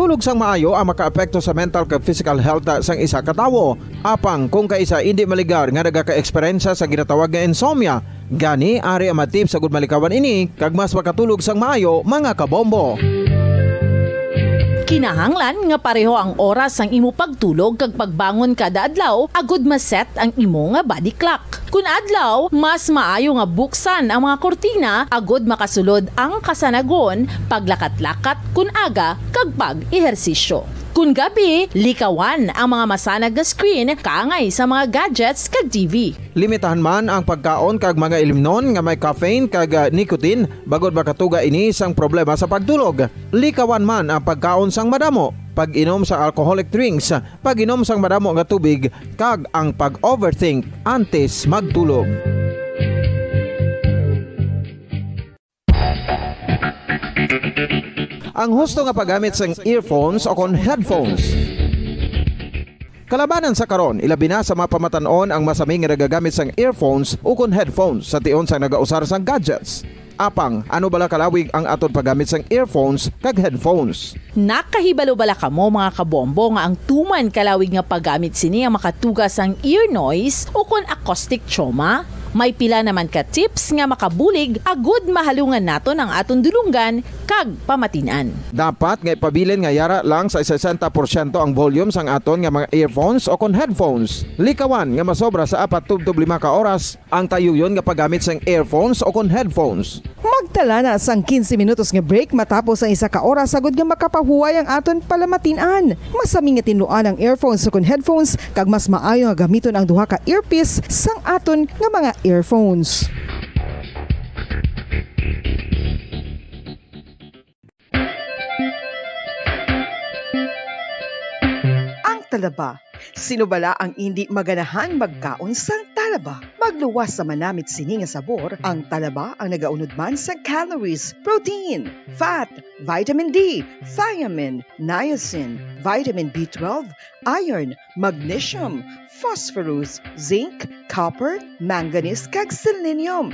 pagtulog sang maayo ang makaapekto sa mental kag physical health sang isa ka tawo. Apang kung kaisa hindi maligar nga nagaka-eksperyensya sa ginatawag nga insomnia, gani ari ang matip sa gud malikawan ini kag mas makatulog sang maayo mga kabombo. Kinahanglan nga pareho ang oras ang imo pagtulog kag pagbangon kada adlaw agud maset ang imo nga body clock. Kun adlaw, mas maayo nga buksan ang mga kortina agud makasulod ang kasanagon, paglakat-lakat kun aga kag pag-ehersisyo. Kun gabi, likawan ang mga masanag nga screen kaangay sa mga gadgets kag TV. Limitahan man ang pagkaon kag mga ilimnon nga may caffeine kag nicotine bagod makatuga ini sang problema sa pagtulog. Likawan man ang pagkaon sang madamo, pag-inom sa alcoholic drinks, pag-inom sang madamo nga tubig kag ang pag-overthink antes magtulog. Ang husto nga paggamit sang earphones o kon headphones. Kalabanan sa karon, ilabi na sa mga pamatanon ang masami nga nagagamit sang earphones o kon headphones sa tion sang nagausar sang gadgets. Apang, ano bala kalawig ang aton paggamit sang earphones kag headphones? Nakahibalo bala kamo mga kabombo nga ang tuman kalawig nga paggamit sini ang makatugas ang ear noise o kon acoustic trauma? May pila naman ka tips nga makabulig agud mahalungan naton ang aton dulunggan kag pamatinan. Dapat nga ipabilin nga yara lang sa 60% ang volume sang aton nga mga earphones o kon headphones. Likawan nga masobra sa 4 to 5 ka oras ang tayuyon nga paggamit sang earphones o kon headphones. Magtala na sang 15 minutos nga break matapos ang 1 ka oras agud nga makapahuway ang aton palamatinan. Masami nga tinuan ang earphones o kon headphones kag mas maayo nga gamiton ang duha ka earpiece sang aton nga mga earphones. Ang talaba. Sino bala ang hindi maganahan magkaon sang talaba? Magluwas sa manamit sini nga sabor, ang talaba ang nagaunod man sa calories, protein, fat, vitamin D, thiamine, niacin, vitamin B12, iron, magnesium, phosphorus, zinc, copper, manganese kag selenium.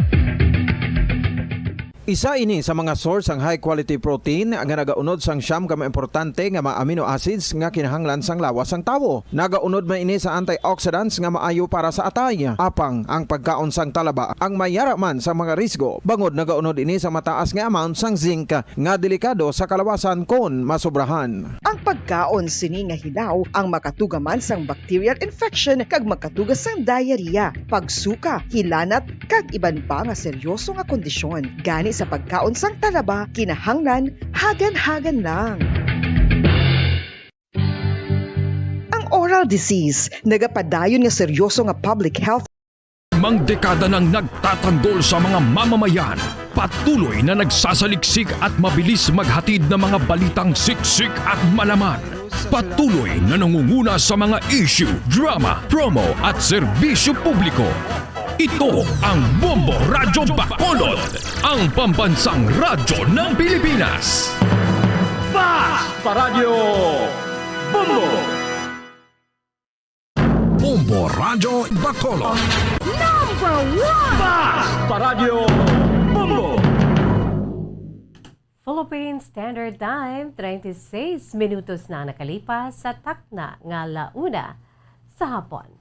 Isa ini sa mga source ang high quality protein nga nagaunod sang siyam ka importante nga mga amino acids nga kinahanglan sang lawas sang tawo. Nagaunod man ini sa antioxidants nga maayo para sa atay. Apang ang pagkaon sang talaba ang mayara man sa mga risgo. Bangod nagaunod ini sa mataas nga amount sang zinc nga delikado sa kalawasan kon masobrahan. Ang pagkaon sini nga hilaw ang makatugaman sang bacterial infection kag makatugas sang diarrhea, pagsuka, hilanat kag iban pa nga seryoso nga kondisyon. Gani sa pagkaon sang talaba, kinahanglan hagan-hagan lang. Ang oral disease, nagapadayon nga seryoso nga public health. Mang dekada nang nagtatanggol sa mga mamamayan, patuloy na nagsasaliksik at mabilis maghatid ng mga balitang siksik at malaman. Patuloy na nangunguna sa mga issue, drama, promo at serbisyo publiko. Ito ang Bombo Radyo Bacolod, ang pambansang radyo ng Pilipinas. Fast Paradyo Bombo! Bombo Radyo Bacolod. Number 1! Fast Paradyo Bombo! Philippine Standard Time, 36 minutos na nakalipas sa takna nga launa sa hapon.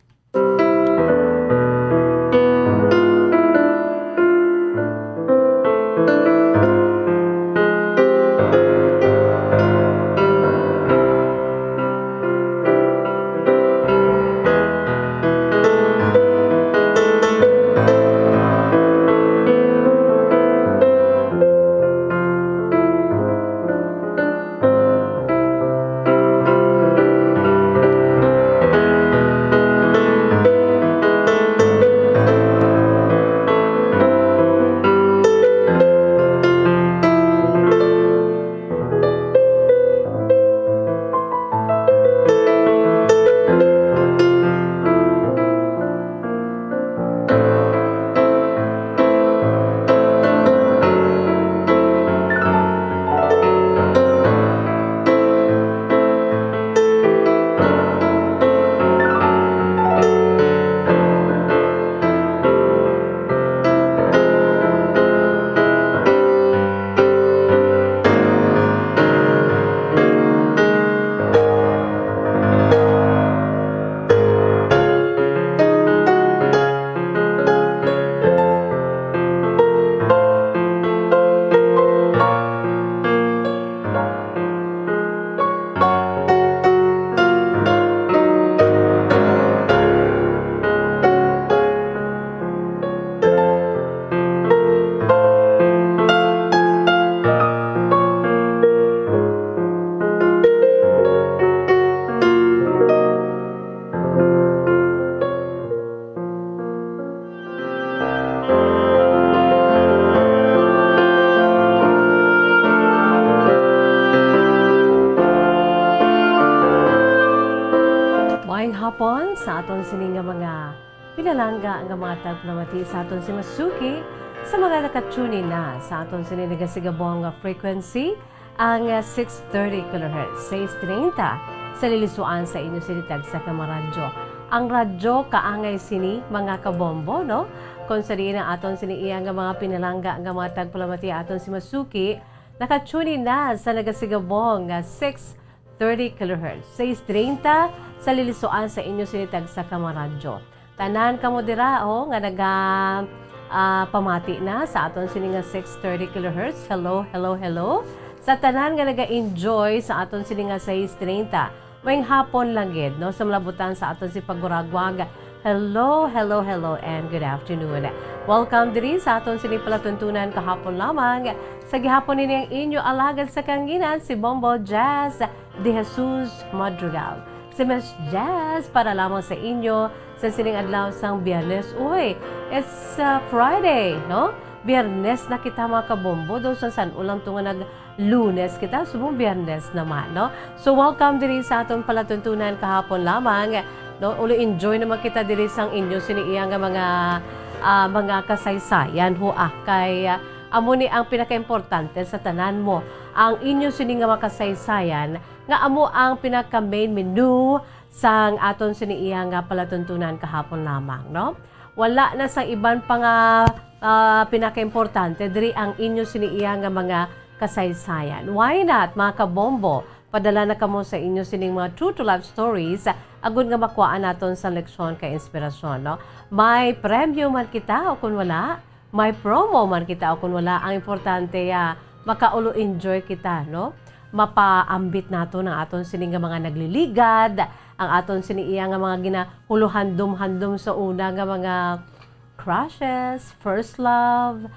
May hapon sa aton sining nga mga pinalangga nga mga tagplamati sa aton si Masuki sa mga nakatunin na sa aton sining nagasigabong nga frequency ang 630 kHz 630 sa lilisuan sa inyo sinitag sa kamaradyo. Ang radyo kaangay sini mga kabombo, no? Kung sa diin ang aton siniiyang nga mga pinalangga nga mga tagplamati aton si Masuki, nakatunin na sa nagasigabong nga 630 kHz 630 sa lilisuan sa inyo sinitag sa kamaradyo. Tanan kamo dira nga naga pamati na sa aton sini nga 630 kHz. Hello, hello, hello. Sa tanan nga naga-enjoy sa aton sini nga 630. May hapon lang gid no sa malabutan sa aton si paguragwag. Hello, hello, hello, and good afternoon. Welcome diri sa aton sini palatuntunan kahapon lamang. Sa gihapon nini ang inyo alagad sa kanginan si Bombo Jazz de Jesus Madrigal. Si Miss Jazz para lamang sa inyo sa sining adlaw sang Biyernes. Uy, it's Friday, no? Biyernes na kita mga kabombo. Doon sa san ulang tunga nag-Lunes kita. Subong Biyernes naman, no? So, welcome diri sa atong palatuntunan kahapon lamang. No? Ulo enjoy naman kita diri sang inyo siniiyang mga kasaysayan ho kay amo ni ang pinaka-importante sa tanan mo. Ang inyo sini nga makasaysayan nga amo ang pinaka-main menu sang aton siniiya nga palatuntunan kahapon lamang, no? Wala na sang iban pa nga pinaka-importante diri ang inyo siniiya nga mga kasaysayan. Why not, mga kabombo? Padala na kamo sa inyo sining mga true to life stories agud nga makuhaan naton sa leksyon kay inspirasyon, no? May premyo man kita o kun wala, may promo man kita o kun wala, ang importante makaulo enjoy kita, no? Mapaambit nato ng aton sining nga mga nagliligad, ang aton siniiya nga mga ginahuluhandom-handom sa una nga mga crushes, first love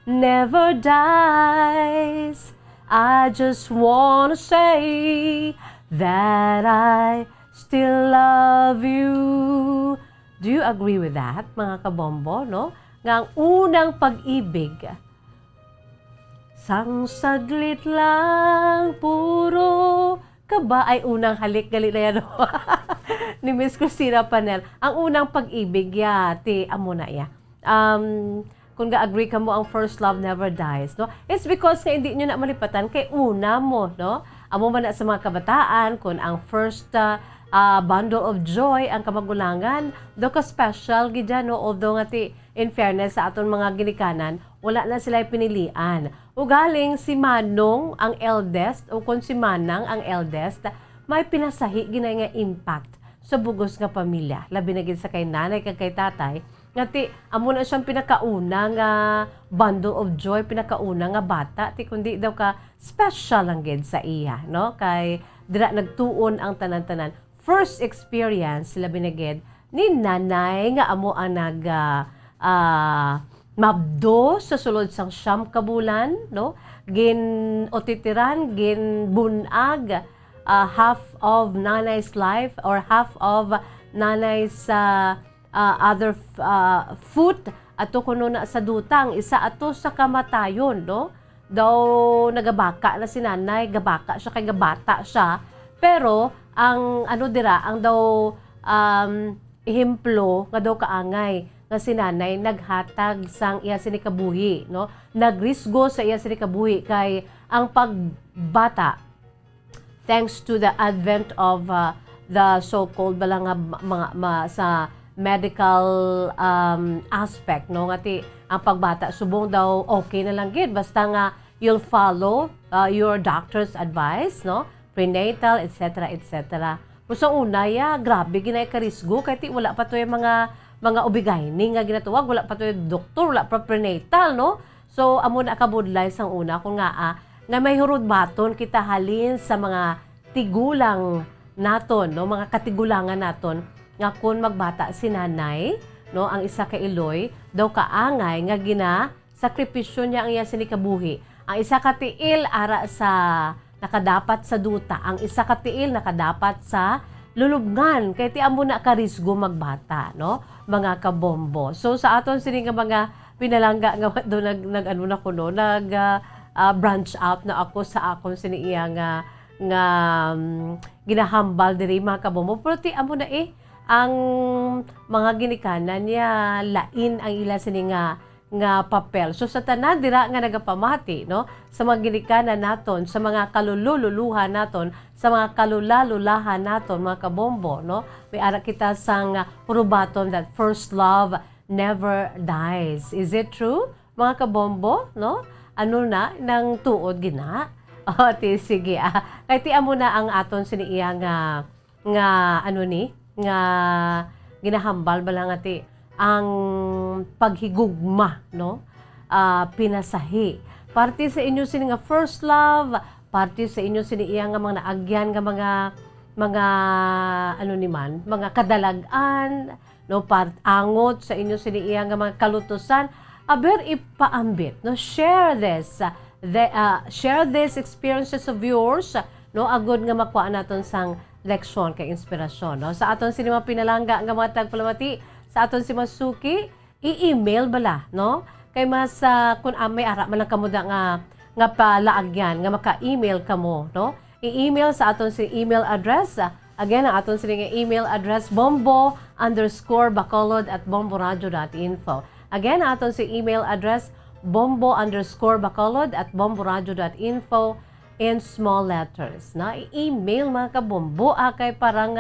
never dies. I just wanna say that I still love you. Do you agree with that, mga kabombo, no? Nga ang unang pag-ibig, sang saglit lang, puro kaba ay unang halik, galit na yan, no? Ni Miss Christina Panel. Ang unang pag-ibig, ti amo na ya. Kung ga-agree ka mo ang first love never dies, no? It's because nga hindi nyo na malipatan kay una mo, no? Amo man na sa mga kabataan, kung ang first bundle of joy ang kamagulangan, do ka special gidya, no? Although nga ti, in fairness sa aton mga ginikanan, wala na sila pinilian. O galing si Manong ang eldest, o kung si Manang ang eldest, may pinasahi ginay nga impact sa bugos nga pamilya. Labi na gid sa kay nanay kag kay tatay, nga ti amo na siyang pinakauna nga bundle of joy, pinakauna nga bata, ti kundi daw ka special lang gid sa iya, no? Kay dira nagtuon ang tanan-tanan. First experience labi na gid ni nanay nga amo ang mabdo sa sulod sang siyam ka bulan, no? Gin otitiran, gin bunag half of nanay's life or half of nanay's other foot ato kuno na sa dutang, isa ato sa kamatayon, no? Daw nagabaka na si nanay, gabaka siya kay gabata siya. Pero ang ano dira, ang daw ehemplo nga daw kaangay nga si nanay naghatag sang iya sini kabuhi, no? Nagrisgo sa iya sini kabuhi kay ang pagbata, thanks to the advent of the so-called sa medical aspect, no? Ngati ang pagbata subong daw okay na lang gid basta nga you'll follow your doctor's advice, no? Prenatal, etc., etc. Pero sa una, grabe ginay karisgo kay ti wala pa to yung mga ubigayni nga ginatuwag, wala pa to yung doktor, wala pa prenatal, no? So amo na kabudlay sang una kung nga may hurod baton kita halin sa mga tigulang naton, no? Mga katigulangan naton nga kun magbata si nanay, no? Ang isa ka Iloy daw kaangay nga sakripisyo niya ang iya sinikabuhi. Ang isa ka tiil ara sa nakadapat sa duta, ang isa ka tiil nakadapat sa lulubngan kay ti amo na karisgo magbata, no? Mga kabombo. So sa aton sini nga mga pinalangga nga do nag ano na kuno, branch out na ako sa akon sini iya nga nga ginahambal diri mga kabombo. Pero ti amo na ang mga ginikanan niya lain ang ila sini nga papel. So sa tanan dira nga nagapamati no sa mga ginikanan naton, sa mga kalululuhan naton, sa mga kalulalulahan naton mga kabombo no. May ara kita sang hurubaton that first love never dies. Is it true mga kabombo no? Ano na nang tuod gina? Ti sige kay ti amo na ang aton siniiya nga ano ni nga ginahambal bala nga ti ang paghigugma no pinasahi parte sa inyo sini nga first love, parte sa inyo sini iya nga mga naagyan nga mga ano ni man mga kadalagan no angot sa inyo sini iya nga mga kalutusan aber ipaambit no share these experiences of yours no agud nga makuha naton sang leksyon kay inspirasyon no sa aton sini mga pinalangga nga mga tagpalamati sa aton si Masuki i-email bala no kay mas kun may ara man lang kamo nga palaagyan nga maka-email kamo no i-email sa aton si email address again ang aton sini nga email address bombo_bacolod@bomboradio.info again ang aton si email address bombo_bacolod@bomboradio.info in small letters na i-email mga kabombo kay parang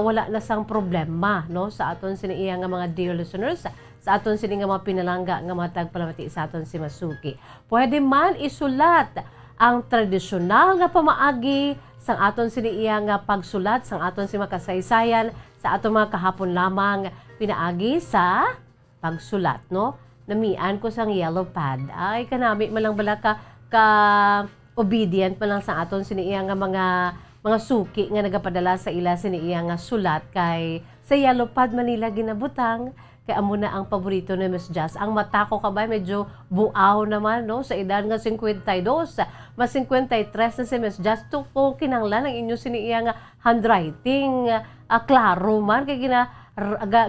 wala na sang problema no sa aton sini iya nga mga dear listeners sa aton sini nga mga pinalangga nga mga tagpalamati sa aton si Masuki. Pwede man isulat ang tradisyonal nga pamaagi sang aton sini iya nga pagsulat sang aton si makasaysayan sa aton mga kahapon lamang pinaagi sa pagsulat no. Namian ko sang yellow pad. Ay kanami man lang bala ka obedient pa lang sa aton sini iya nga mga suki nga nagapadala sa ila sini iya nga sulat kay sa yellow pad Manila ginabutang kay amo na ang paborito ni Miss Jazz. Ang mata ko kabay medyo buaw naman no sa edad nga 52, mas 53 na si Miss Jazz to ko kinanglan ang inyo sini iya nga handwriting klaro man kay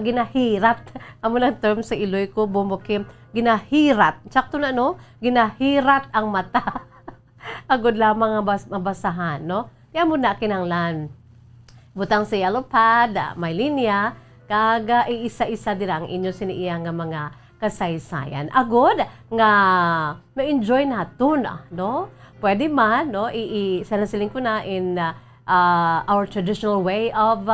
ginahirat amo lang term sa Iloy ko Bombokim ginahirat sakto na no ginahirat ang mata agud lamang nga mabasahan no kaya mo na kinanglan butang sa yellow pad may linya kaga iisa-isa dira ang inyo siniiya nga mga kasaysayan agud nga ma-enjoy naton no pwede man no sanasiling ko na in our traditional way of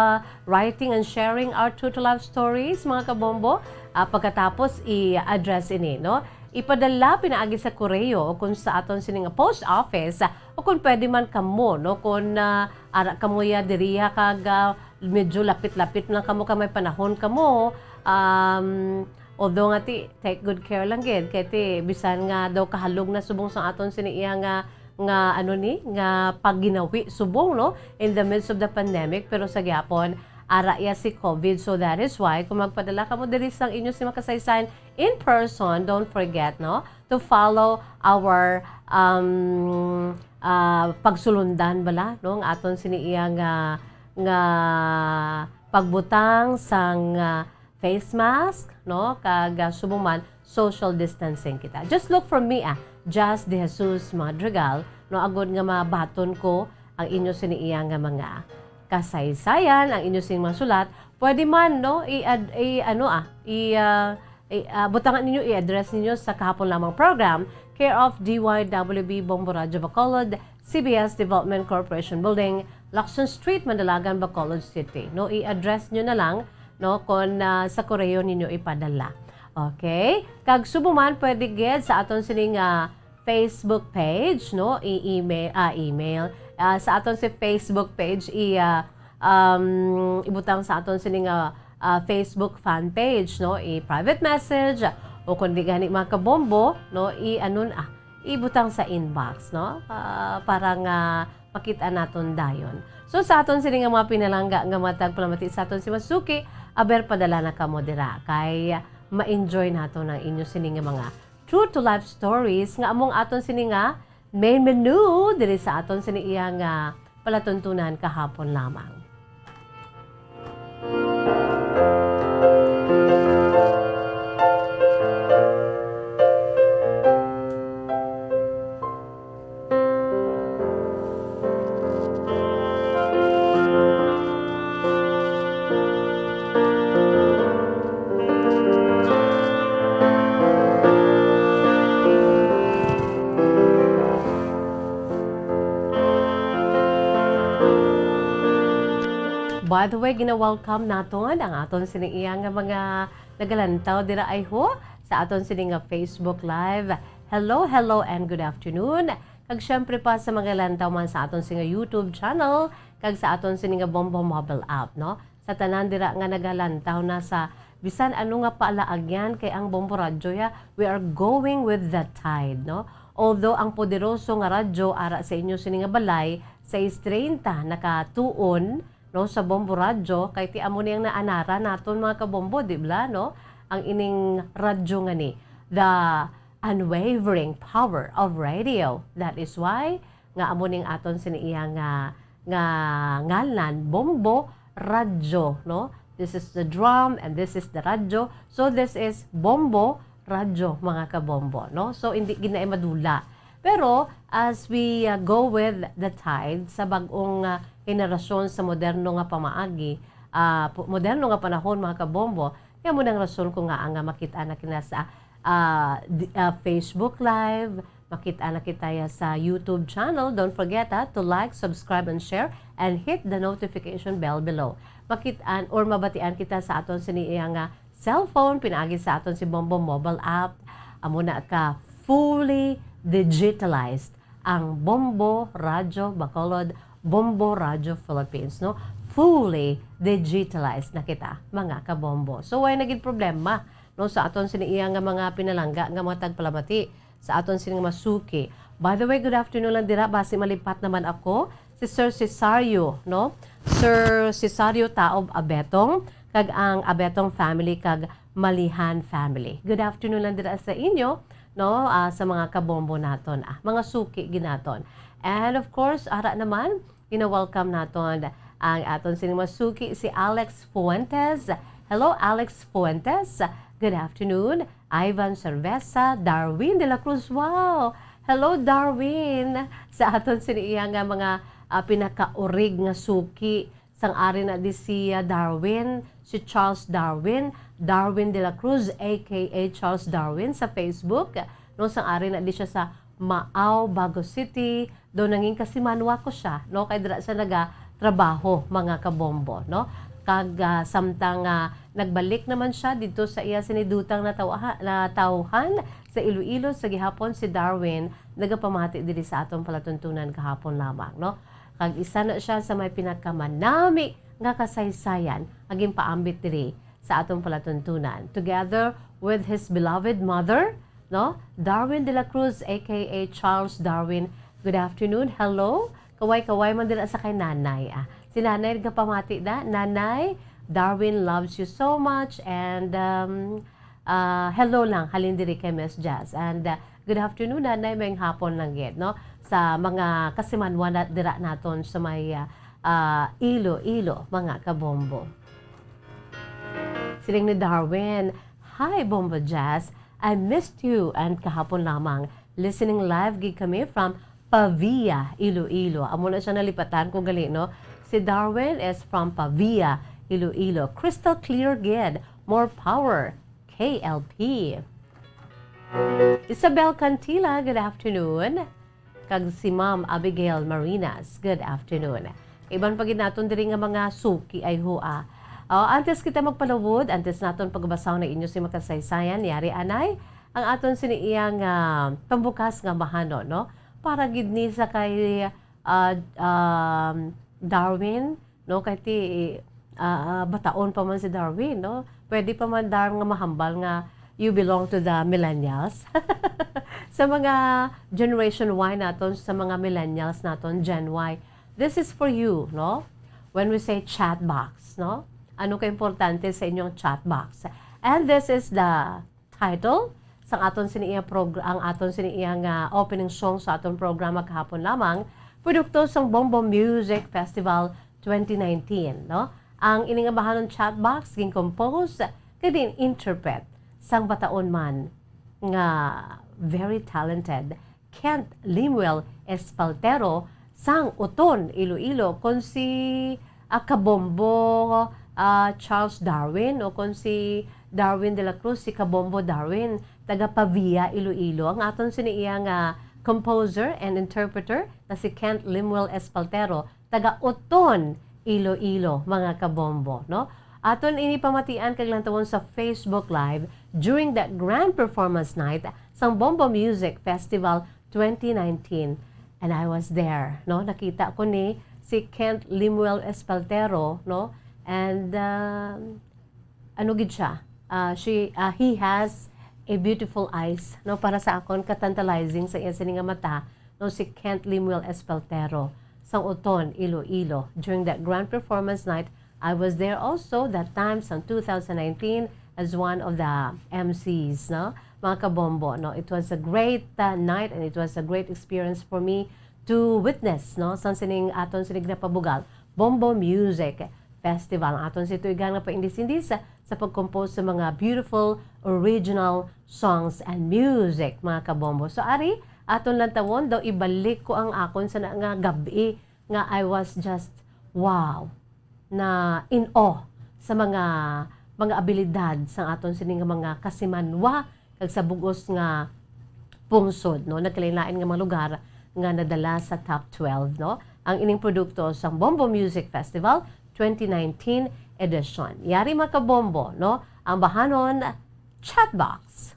writing and sharing our true to life stories mga kabombo pagkatapos i-address ini no ipadala pinaagi sa koreo o kung sa aton sini nga post office o kung pwede man kamo no kung ara kamo ya diriya kag medyo lapit-lapit lang kamo kamay panahon kamo although nga take good care lang gid kay bisan nga daw kahalog na subong sa aton sini iya nga ano ni nga pagginawi subong no in the midst of the pandemic pero sa gyapon ara ya si COVID so that is why kung magpadala ka mo diri sang inyo si makasaysayan in person don't forget no to follow our pagsulundan bala no ang aton siniiya nga pagbutang sang face mask no kag subong man social distancing kita just look for me Jazz De Jesus Madrigal no agud nga mabaton ko ang inyo siniiya nga mga kasaysayan ang inyo sing mga sulat pwede man no butangan ninyo i-address ninyo sa kahapon lamang program care of DYWB Bombo Radio Bacolod CBS Development Corporation Building Lacson Street Mandalagan Bacolod City no i-address nyo na lang no kung sa koreo ninyo ipadala. Okay? Kag subuman pwede gid sa aton sining Facebook page no email sa aton si Facebook page ibutang sa aton sining Facebook fan page no i-private message o kung di gani mga kabombo no ibutang sa inbox no para nga makita naton dayon. So sa aton sining mga pinalangga nga matag palamati sa aton si Masuki aber padala na kamo dira kay ma-enjoy nato ng inyo sining mga true to life stories nga among aton sining main menu diri sa aton sining iyang palatuntunan kahapon lamang. By the way, gina-welcome naton ang aton siniiyang nga mga nagalantaw dira ay ho sa aton sini nga Facebook Live. Hello, hello, and good afternoon. Kag syempre pa sa mga lantaw man sa aton sini nga YouTube channel, kag sa aton sini nga Bombo mobile app, no? Sa tanan dira nga nagalantaw na sa bisan ano nga paalaagyan kay ang Bombo Radyo ya, we are going with the tide, no? Although ang poderoso nga radyo ara sa inyo sini nga balay sa 6:30 nakatuon no sa Bombo Radyo kay ti amo niyang naanara naton mga kabombo, di ba, no? Ang ining radyo nga ni, the unwavering power of radio. That is why nga amo ning aton siniiya nga ngalan Bombo Radyo, no? This is the drum and this is the radyo. So this is Bombo Radyo mga kabombo, no? So hindi ginaay madula. Pero as we go with the tide sa bag-ong henerasyon sa moderno nga pamaagi, moderno nga panahon mga kabombo, kaya mo nang rason ko nga ang makita na kina sa Facebook Live, makita na kita sa YouTube channel. Don't forget to like, subscribe, and share, and hit the notification bell below. Makitaan or mabatian kita sa aton siniya nga cellphone, pinaagi sa aton si Bombo mobile app. Amo na ka fully digitalized ang Bombo Radyo Bacolod, Bombo Radyo Philippines, no? Fully digitalized na kita, mga kabombo. So, why naging problema, no, sa aton siniya nga mga pinalangga, nga mga tagpalamati, sa aton sining masuki. By the way, good afternoon lang dira, basi malipat naman ako, si Sir Cesario, no? Sir Cesario Taob Abetong, kag ang Abetong family, kag Malihan family. Good afternoon lang dira sa inyo, no? Sa mga kabombo naton, mga suki ginaton. And of course, ara naman, ina-welcome naton ang aton sining masuki, si Alex Fuentes. Hello, Alex Fuentes. Good afternoon. Ivan Cerveza, Darwin de la Cruz. Wow! Hello, Darwin. Sa aton siniya nga mga pinakaurig nga suki. Sang-ari na di si Darwin, si Charles Darwin, Darwin de la Cruz, aka Charles Darwin sa Facebook. No, sang-ari na di siya sa Maaw, Bago City. Doon nanging kasimanwa ko siya. No, kay dira siya trabaho mga kabombo, no? Kag samtang nagbalik naman siya dito sa iya sinidutang na tauhan sa Iloilo sa gihapon si Darwin nagapamati diri sa atong palatuntunan kahapon lamang, no? Kag isa na siya sa may pinakamanami nga kasaysayan aging paambit diri sa atong palatuntunan together with his beloved mother, no? Darwin de la Cruz, aka Charles Darwin. Good afternoon. Hello. Kaway-kaway man dira sa kay nanay. Si nanay nagapamati da. Nanay, Darwin loves you so much and hello lang halin diri kay Miss Jazz. And good afternoon nanay, may hapon lang gid, no? Sa mga kasimanwa na dira naton sa may Iloilo mga kabombo. Siling ni Darwin, hi Bombo Jazz, I missed you and kahapon lamang listening live gig kami from Pavia, Iloilo. Amo na siya nalipatan kung gali, no? Si Darwin is from Pavia, Iloilo. Crystal clear gid. More power. KLP. Isabel Cantila, good afternoon. Kag si Ma'am Abigail Marinas, good afternoon. Iban pagid naton diri nga mga suki ay hua. Antes kita magpalawod, antes naton pagbasaw na inyo si makasaysayan, yari anay, ang aton siniiyang pambukas nga mahano, no? Para gid ni sa kay Darwin, no? Kay ti bataon pa man si Darwin, no? Pwede pa man dar nga mahambal nga you belong to the millennials. Sa mga Generation Y naton, sa mga millennials naton, Gen Y, this is for you, no? When we say chat box, no? Ano ka importante sa inyong chat box? And this is the title sa aton siniya ang aton siniya nga opening song sa aton programa kahapon lamang, produkto sang Bombo Music Festival 2019, no? Ang ining bahanon chat box ging compose kadin interpret sang bataon man nga very talented Kent Limuel Espaltero sang Uton Iloilo kon si Kabombo Charles Darwin o kon si Darwin de la Cruz, si Kabombo Darwin, taga Pavia, Iloilo. Ang aton siniya nga composer and interpreter na si Kent Limuel Espaltero, taga Uton, Iloilo, mga kabombo, no? Aton ini pamatian kag lantawon sa Facebook Live during the grand performance night sang Bombo Music Festival 2019. And I was there, no? Nakita ko ni si Kent Limuel Espaltero, no? And ano gid siya? He has a beautiful eyes, no? Para sa akon katantalizing sa iya sini nga mata, no, si Kent Limuel Espaltero sang Uton, Iloilo. During that grand performance night, I was there also that time sang 2019 as one of the MCs, no? Mga kabombo, no? It was a great night and it was a great experience for me to witness, no? Sang sining aton sinig na pabugal, Bombo Music Festival. Ang aton si tuigang na paindis-indis sa pag-compose sa mga beautiful original songs and music, mga kabombo. So ari, aton lang tawon daw ibalik ko ang akon sa nga gabi nga I was just wow na in awe sa mga abilidad sa aton sining mga kasimanwa kag sa bugos nga pungsod, no, nagkalain-lain nga mga lugar nga nadala sa top 12, no, ang ining produkto sa Bombo Music Festival 2019 edition. Yari mga kabombo, no, ang bahanon chatbox.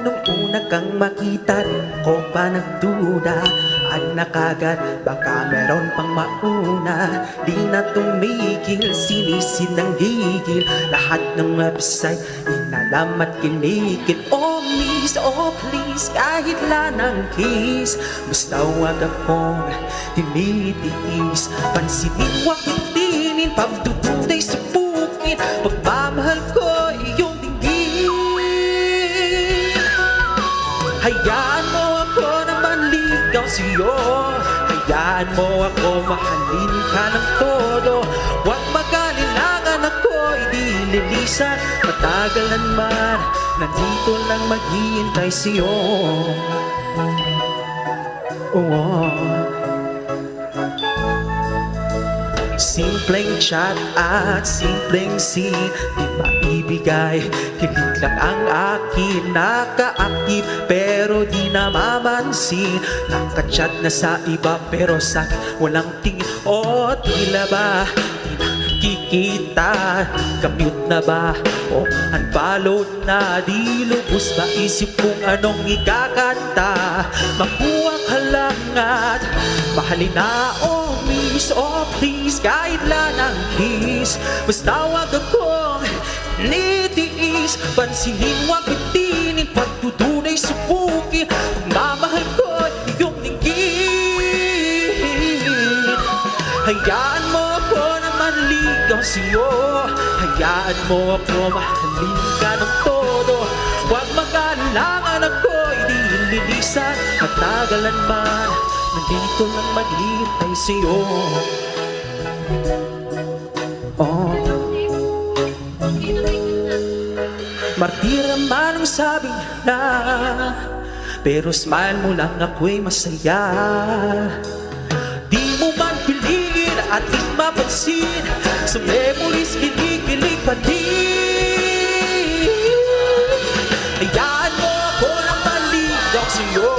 Nung una kang makita ko pa nagduda anak agad baka meron pang mauna. Di na tumigil, sinisid ng gigil lahat ng website, inalam at kinikil. Oh miss, oh please, kahit lang ng kiss, basta wag akong tinitiis. Pansinin, wag itinin, pagdududay subukin, pagmamahal ko iyong dinggin. Hayaan mo ako na manligaw sa'yo, hayaan mo ako mahalin ka ng todo. Huwag mag-alilangan ako'y di lilisan, matagalan man, nandito lang maghihintay sa'yo. Simpleng chat at simpleng scene, di maibigay, kilig lang ang akin. Naka-active pero di namamansin, naka-chat na sa iba pero sa walang tingin. O tila ba kikita, kamute na ba o unfollow na? Di lubos maisip kung anong ikakanta, makuha ka lang at mahalin na. Oh miss, oh please, kahit lang ng kiss, basta wag akong nitiis. Pansinin, wag itinin, pagtutunay subukin, pagmamahal ko iyong dinggin. Hayaan mo ako na manligaw sa'yo, hayaan mo ako mahalin ka ng todo. Huwag mag-alangan ako'y di lilisan, matagalan man, nandito lang maghihintay sa'yo. Oh, martira man ang sabi na, pero smile mo lang ako'y masaya. Di mo man piliin at di mapansin, sa memories kinikilig pa din. Hayaan mo ako na maligaw sa'yo,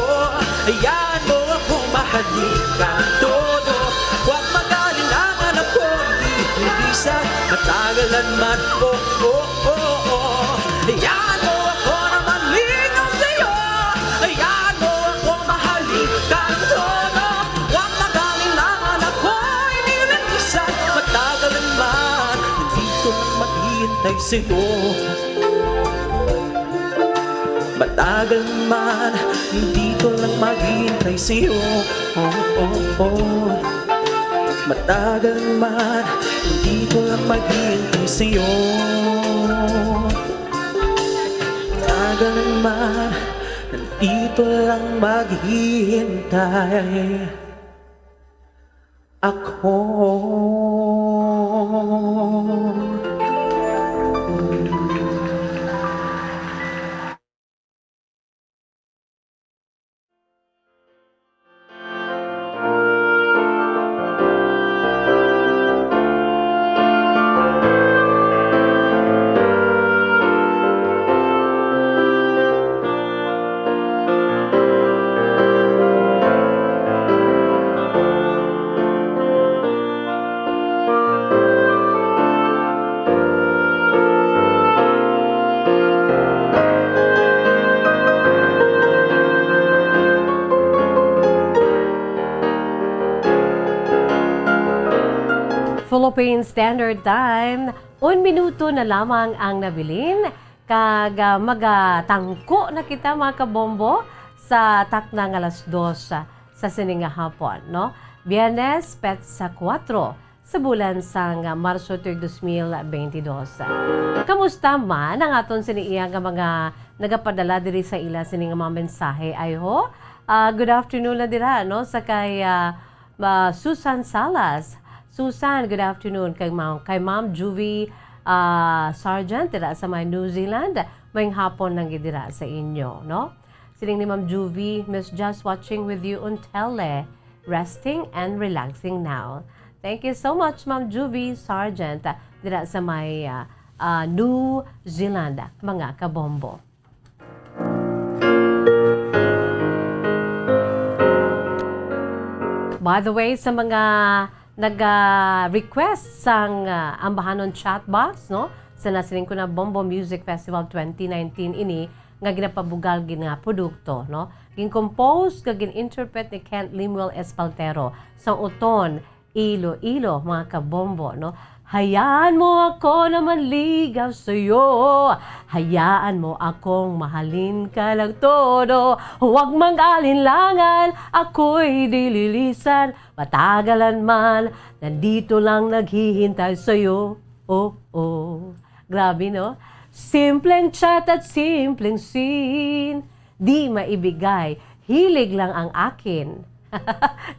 hayaan mo ako mahalin ka todo. Huwag mag-alilangan ako, di lilisan, matagalan man. Oh, oh, oh, oh. Hayaan mo ako na maligaw sa'yo, hayaan mo ako mahalin ka todo. Huwag mag-alilangan ako, hindi lilisan, matagalan man, nandito lang maghihintay sa'yo. Matagal man, dito lang maghihintay sa'yo. Oh, oh, oh. Matagal man, dito lang maghihintay sa'yo. Matagal man, nandito lang maghihintay ako. Philippine Standard Time, 1 minuto na lamang ang nabilin. Kag magatangko na kita mga kabombo sa taknang alas 2 sa sininga hapon, no? Biyernes, pet sa 4 sa bulan sang Marso 3, 2022. Kamusta man ang aton siniiyang mga nagapadala diri sa ila sining mga mensahe ay ho? Good afternoon na dira, no? Sa kay Susan Salas. Susan, good afternoon kay Ma'am Juvie Sargent dira sa may New Zealand. May hapon nang gidira sa inyo, no? Sining ni Ma'am Juvie, Miss Just watching with you on tele, resting and relaxing now. Thank you so much, Ma'am Juvie Sargent dira sa may New Zealand, mga kabombo. By the way, sa mga nag-request sang ambahanon chat box, no? Sa nasiling ko na Bombo Music Festival 2019 ini, nga ginapabugal gina produkto, no? Gin-compose, gin-interpret ni Kent Lemuel Espaltero sa uton, Ilo-ilo, mga kabombo, no? Hayaan mo ako na manligaw sa'yo. Hayaan mo akong mahalin ka lang todo. Huwag mag-alinlangan, ako'y dililisan. Matagalan man, nandito lang naghihintay sa'yo. Oh, oh. Grabe, no? Simpleng chat at simpleng scene. Di maibigay, hilig lang ang akin.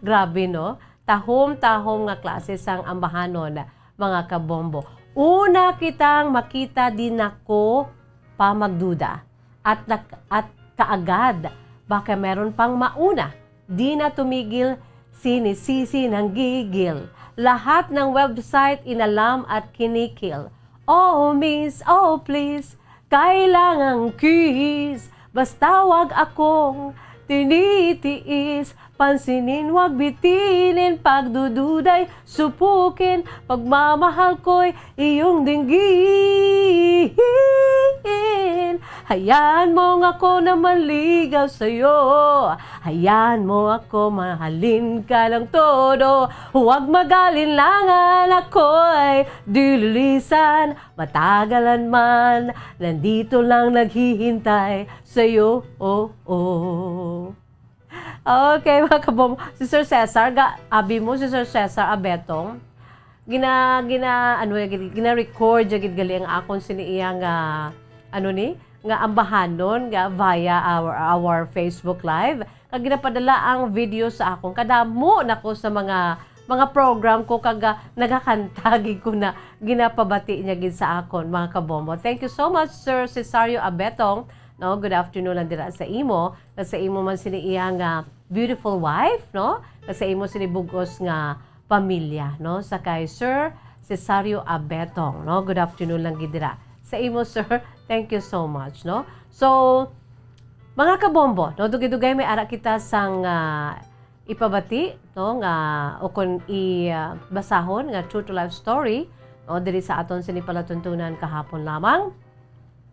Grabe, no? Tahom-tahom nga klase sang ambahanon, mga kabombo. Una kitang makita din ako pa magduda at kaagad baka meron pang mauna. Di na tumigil, sinisisi ng gigil. Lahat ng website inalam at kinikil. Oh miss, oh please, kailangang kiss. Basta wag akong tinitiis. Pansinin, wag bitinin, pagdududay, supukin, pagmamahal ko'y iyong dinggin. Hayaan mo nga ako na maligaw sa'yo. Hayaan mo ako, mahalin ka lang todo. Huwag magalinlangan, ako'y dililisan. Matagalan man, nandito lang naghihintay sa'yo. Oh, oh. Okay, mga kabombo. Si Sir Cesar, abi mo si Sir Cesar Abetong, gina-record jagid gali ang akon siniiya nga nga ambahanon nga via our Facebook Live. Kag ginapadala ang video sa akon. Kadamo nako sa mga program ko kag nagakantagi ko na ginapabati niya gid sa akon, mga kabombo. Thank you so much, Sir Cesario Abetong. No, good afternoon lang dira sa imo. Sa imo man siniiya nga beautiful wife, no? Sa imo sinibugos nga pamilya, no? Sa kay Sir Cesario Abetong, no? Good afternoon lang gid dira sa imo, sir. Thank you so much, no? So, mga kabombo, no? Dugay-dugay may ara kita sang ipabati, no? Nga o kun basahon nga true to life story, no? Diri sa aton sinipalatuntunan kahapon lamang.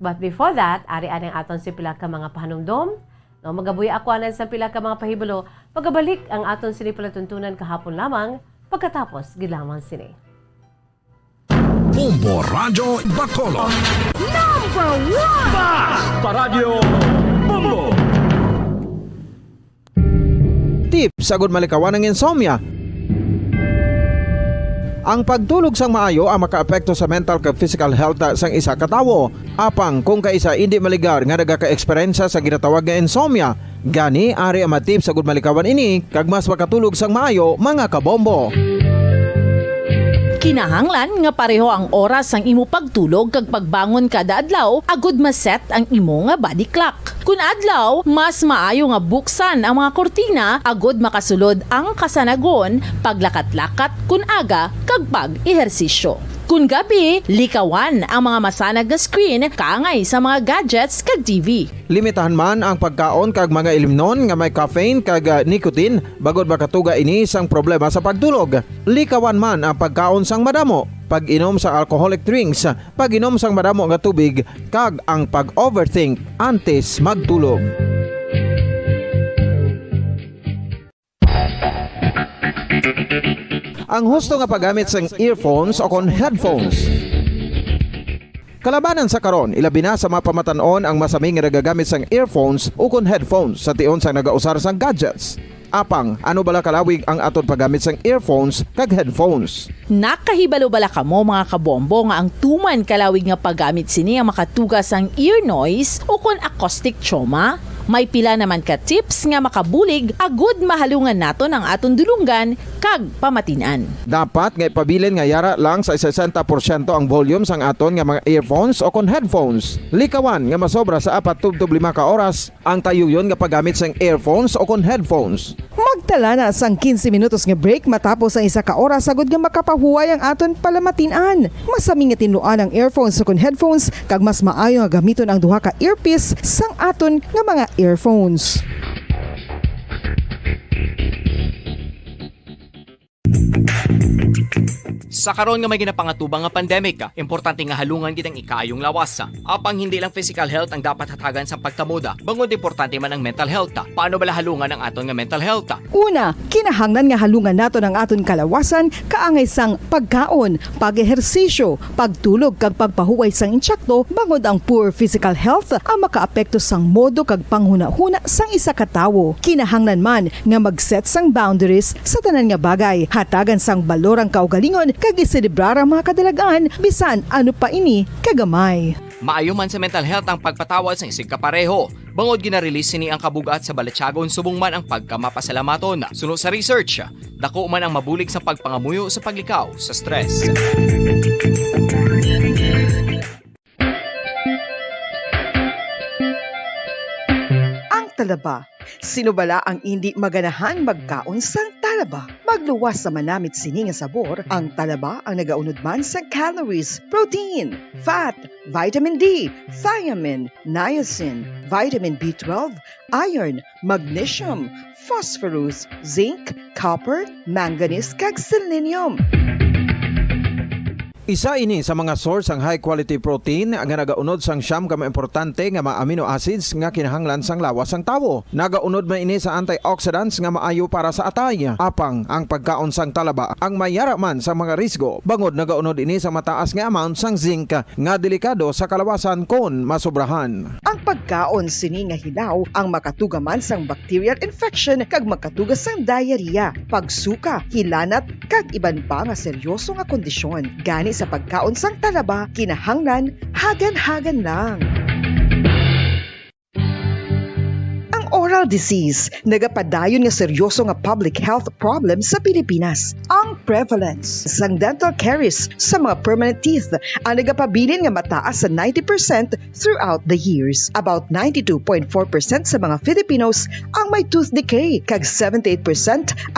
But before that, ari-ari ang aton si pila ka mga pahanumdom. No, magabuhi ako anan sa pila ka mga pahibalo. Pagabalik ang aton sinipalatuntunan kahapon lamang, pagkatapos gilamang sini. Bombo Radio Bacolod. Number 1! Bas Paradyo Bombo! Tips sagud malikawan ng insomnia. Ang pagtulog sang maayo ang makaapekto sa mental kag physical health sang isa ka tawo. Apang kung kaisa hindi maligar nga nagaka-eksperyensya sa ginatawag nga insomnia, gani ari ang matip sagud malikawan ini kag mas makatulog sang maayo, mga kabombo. Kinahanglan nga pareho ang oras ang imo pagtulog kag pagbangon kada adlaw, agud maset ang imo nga body clock. Kun adlaw, mas maayo nga buksan ang mga kortina, agud makasulod ang kasanagon, paglakat-lakat kun aga kag pag-ehersisyo. Kun gabi, likawan ang mga masanag nga screen kaangay sa mga gadgets kag TV. Limitahan man ang pagkaon kag mga ilimnon nga may caffeine kag nicotine bagod makatuga ini sang problema sa pagtulog. Likawan man ang pagkaon sang madamo, pag-inom sa alcoholic drinks, pag-inom sang madamo nga tubig kag ang pag-overthink antes magtulog. ang husto nga paggamit sang earphones o kon headphones. Kalabanan sa karon, ilabi na sa mga pamatanon ang masaming nga nagagamit sang earphones o kon headphones sa tion sang nagausar sang gadgets. Apang, ano bala kalawig ang aton paggamit sang earphones kag headphones? Nakahibalo bala kamo mga kabombo nga ang tuman kalawig nga paggamit sini ang makatugas ang ear noise o kon acoustic trauma? May pila naman ka tips nga makabulig agud mahalungan naton ang aton dulungan kag pamatinan. Dapat nga ipabilin nga yara lang sa 60% ang volume sang aton nga mga earphones o kon headphones. Likawan nga masobra sa 4-5 ka oras ang tayuyon nga paggamit sang earphones o kon headphones. Magtala na sang 15 minutos nga break matapos ang 1 ka oras sagud nga makapahuway ang aton palamatinan. Masami nga tinluan ang earphones o kon headphones kag mas maayo nga gamiton ang duha ka earpiece sang aton nga mga earphones. Sa karon nga may ginapangatubang nga pandemic, importante nga halungan gid ang ikaayong lawas. Apang hindi lang physical health ang dapat hatagan sa pagtamuda, bangod importante man ang mental health. Paano bala halungan ang aton nga mental health? Una, kinahanglan nga halungan naton ang aton kalawasan kaangay sang pagkaon, pag-ehersisyo, pagtulog kag pagpahuway sang insyakto bangod ang poor physical health ang makaapekto sang modo kag panghuna-huna sang isa ka tawo. Kinahanglan man nga mag-set sang boundaries sa tanan nga bagay, hatagan sang balorang kaugalingon kag iselebrar ang mga kadalagan bisan ano pa ini kagamay. Maayo man sa mental health ang pagpatawad sa isig kapareho. Bangod ginarelease ni ang kabugat sa Balatyagon subong man ang pagkamapasalamaton. Suno sa research, dako man ang mabulig sa pagpangamuyo sa paglikaw sa stress. Ang talaba. Sinubala ang hindi maganahan magkaon sang talaba. Magluwas sa manamit sini nga sabor, ang talaba ang nagaunod man sa calories, protein, fat, vitamin D, thiamine, niacin, vitamin B12, iron, magnesium, phosphorus, zinc, copper, manganese kag selenium. Isa ini sa mga source ang high quality protein nga nagaunod sang siyam ka importante nga mga amino acids nga kinahanglan sang lawas sang tawo. Nagaunod man ini sa antioxidants nga maayo para sa atay. Apang ang pagkaon sang talaba ang mayara man sa mga risgo. Bangod nagaunod ini sa mataas nga amount sang zinc nga delikado sa kalawasan kon masobrahan. Ang pagkaon sini nga hilaw ang makatugaman sang bacterial infection kag makatugas sang diarrhea, pagsuka, hilanat kag iban pa nga seryoso nga kondisyon. Gani sa pagkaon sang talaba, kinahanglan hagan-hagan lang. Ang oral disease, nagapadayon nga seryoso nga public health problem sa Pilipinas. Ang prevalence sang dental caries sa mga permanent teeth ang nagapabilin nga mataas sa 90% throughout the years. About 92.4% sa mga Filipinos ang may tooth decay, kag 78%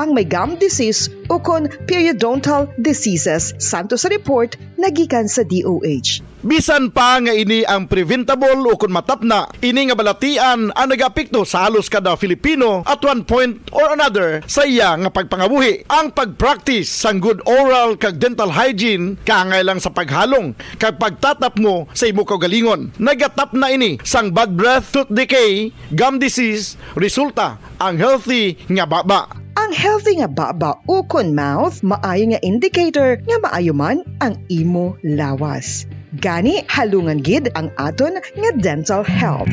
ang may gum disease o kon periodontal diseases, santo sa report nagikan sa DOH. Bisan pa nga ini ang preventable o kung matapna, ini nga balatian ang nagapekto sa halos kada Filipino at one point or another sa iya nga pagpangabuhi. Ang pag-practice sang good oral kag dental hygiene kaangay lang sa paghalong kag pagtatap mo sa imo kaugalingon. Nagatap na ini sang bad breath, tooth decay, gum disease, resulta ang healthy nga baba. Ang healthy nga baba o kon mouth, maayo nga indicator nga maayo man ang imo lawas. Gani, halungan gid ang aton nga dental health.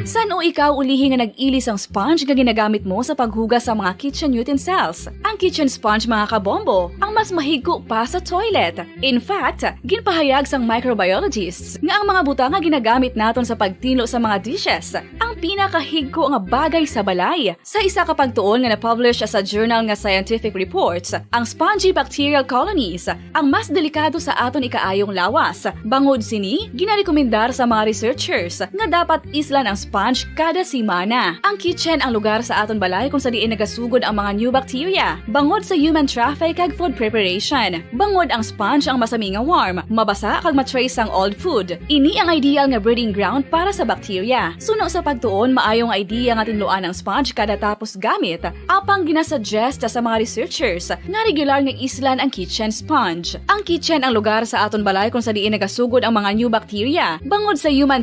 San o ikaw ulihi nga nag-ilis ang sponge nga ginagamit mo sa paghugas sa mga kitchen utensils? Ang kitchen sponge mga kabombo, ang mas mahigko pa sa toilet. In fact, ginpahayag sang microbiologists nga ang mga buta nga ginagamit naton sa pagtino sa mga dishes ang pinakahigko nga bagay sa balay. Sa isa ka pagtuon nga na-publish sa journal nga Scientific Reports, ang spongy bacterial colonies ang mas delikado sa aton ikaayong lawas. Bangod sini, ginarekomendar sa mga researchers nga dapat islan ang sponge kada simana. Ang kitchen ang lugar sa aton balay kung sa diin nagasugod ang mga new bacteria. Bangod sa human traffic kag food preparation. Bangod ang sponge ang masami nga warm, mabasa kag matrace ang old food. Ini ang ideal nga breeding ground para sa bacteria. Suno sa pagtuon, maayong idea nga tinluan ang sponge kada tapos gamit. Apang ginasuggest sa mga researchers nga regular nga islan ang kitchen sponge. Ang kitchen ang lugar sa aton balay kung sa diin nagasugod ang mga new bacteria. Bangod sa human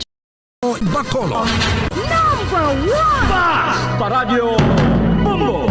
Bacolod. Bas Paradyo Bongo.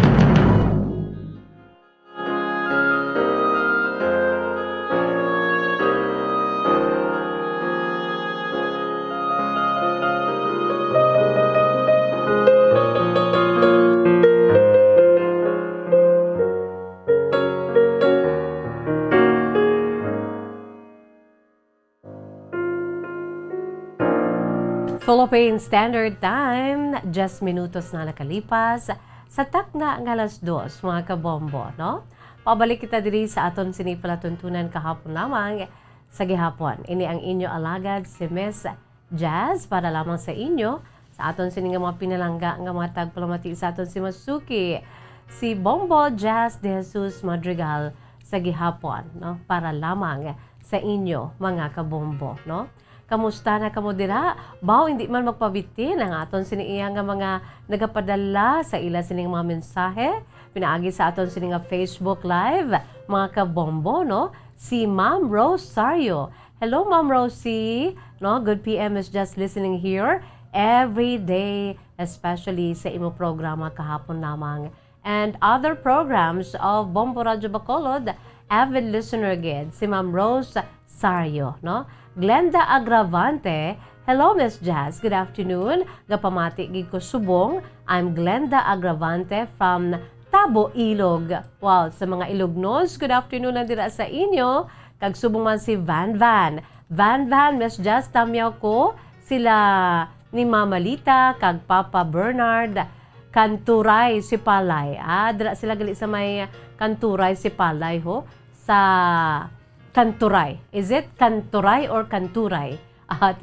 Philippine Standard Time, just minutos na nakalipas sa takna ng alas 2, mga kabombo, no? Pabalik kita diri sa aton sinipalatuntunan kahapon lamang sa gihapon. Ini ang inyo alagad si Miss Jazz para lamang sa inyo sa aton sini nga mga pinalangga nga mga tagpalamati sa aton si Masuki, si Bombo Jazz de Jesus Madrigal sa gihapon, no? Para lamang sa inyo mga kabombo, no? Kamusta na kamo dira? Baw hindi man magpabitin ang aton siniiya nga mga nagapadala sa ila sining mga mensahe. Pinaagi sa aton sining nga Facebook Live, mga kabombo, no? Si Ma'am Rosario. Hello, Ma'am Rosie. No, good PM is just listening here every day, especially sa imo programa kahapon lamang. And other programs of Bombo Radio Bacolod, avid listener gid, si Ma'am Rosario, no? Glenda Agravante, hello Miss Jazz, good afternoon. Gapamati gid ko subong. I'm Glenda Agravante from Tabo, Ilog. Wow, sa mga Ilognos, good afternoon na dira sa inyo. Kag subong man si Van Van. Van Van, Miss Jazz, tamyaw ko sila ni Mama Lita, kag Papa Bernard, Kanturay si Palay. Dira sila gali sa may Kanturay si Palay ho sa Kanturay. Is it Kanturay or Kanturay?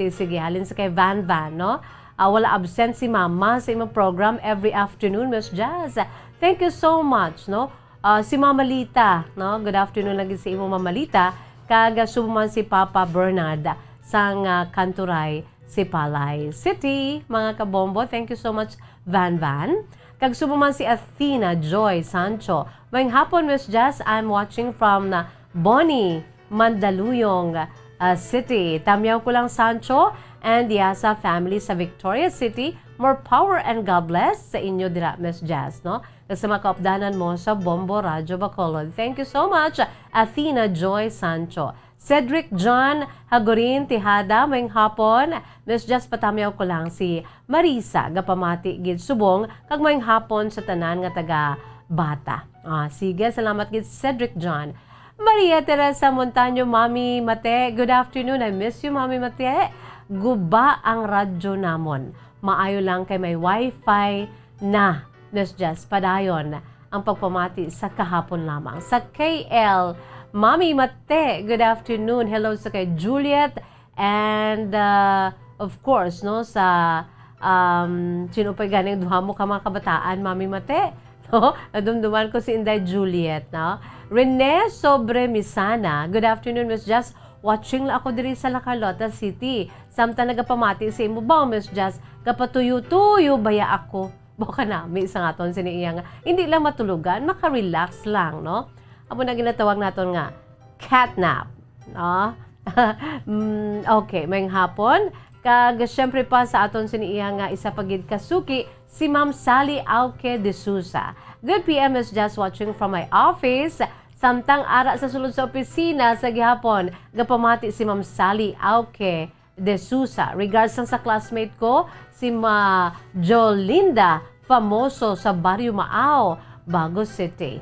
Sige, halin sa kay Van Van, no? Wala absent si Mama sa imong program every afternoon, Miss Jazz. Thank you so much, no? Si Mama Lita, no? Good afternoon lagi sa imong Mama Lita. Kag subuman si Papa Bernard sang Kanturay si Palay City, mga kabombo. Thank you so much, Van Van. Kag subuman si Athena Joy Sancho. Mayong hapon, Miss Jazz, I'm watching from Bonnie, Mandaluyong City. Tamyaw ko lang Sancho and Yasa family sa Victoria City. More power and God bless sa inyo dira, Miss Jazz, no? Kasi makaupdanan mo sa Bombo Radio Bacolod. Thank you so much, Athena Joy Sancho. Cedric John Hagorin Tihada, mayong hapon. Miss Jazz, patamyaw ko lang si Marisa Gapamati gid subong kag mayong hapon sa tanan nga taga Bata. Sige, salamat gid Cedric John. Maria Teresa Montaño, Mami Mate, good afternoon. I miss you, Mami Mate. Guba ang radyo namon. Maayo lang kay may wifi na. Miss Jazz, padayon ang pagpamati sa kahapon lamang. Sa KL, Mami Mate, good afternoon. Hello sa kay Juliet and of course, no, sa sino pa ganing duha mo ka mga kabataan, Mami Mate. No? Nadumduman ko si Inday Juliet, no? Rene Sobre Misana. Good afternoon, Miss Jazz. Watching lang ako diri sa Lacarlota City. Samtang nagapamati sa imo ba, Miss Jazz? Kapatuyo-tuyo baya ako. Baka nami sa ngaton siniiya nga. Hindi lang matulugan, maka-relax lang, no? Amo na ginatawag naton nga catnap, no? Okay, mayong hapon. Kag syempre pa sa aton siniiya nga isa pagid kasuki si Ma'am Sally Auke de Sousa. Good PM is just watching from my office. Samtang ara sa sulod sa opisina sa gihapon, gapamati si Ma'am Sally Auke de Sousa. Regards sa classmate ko, si Ma Jolinda Famoso sa Barrio Maao, Bago City.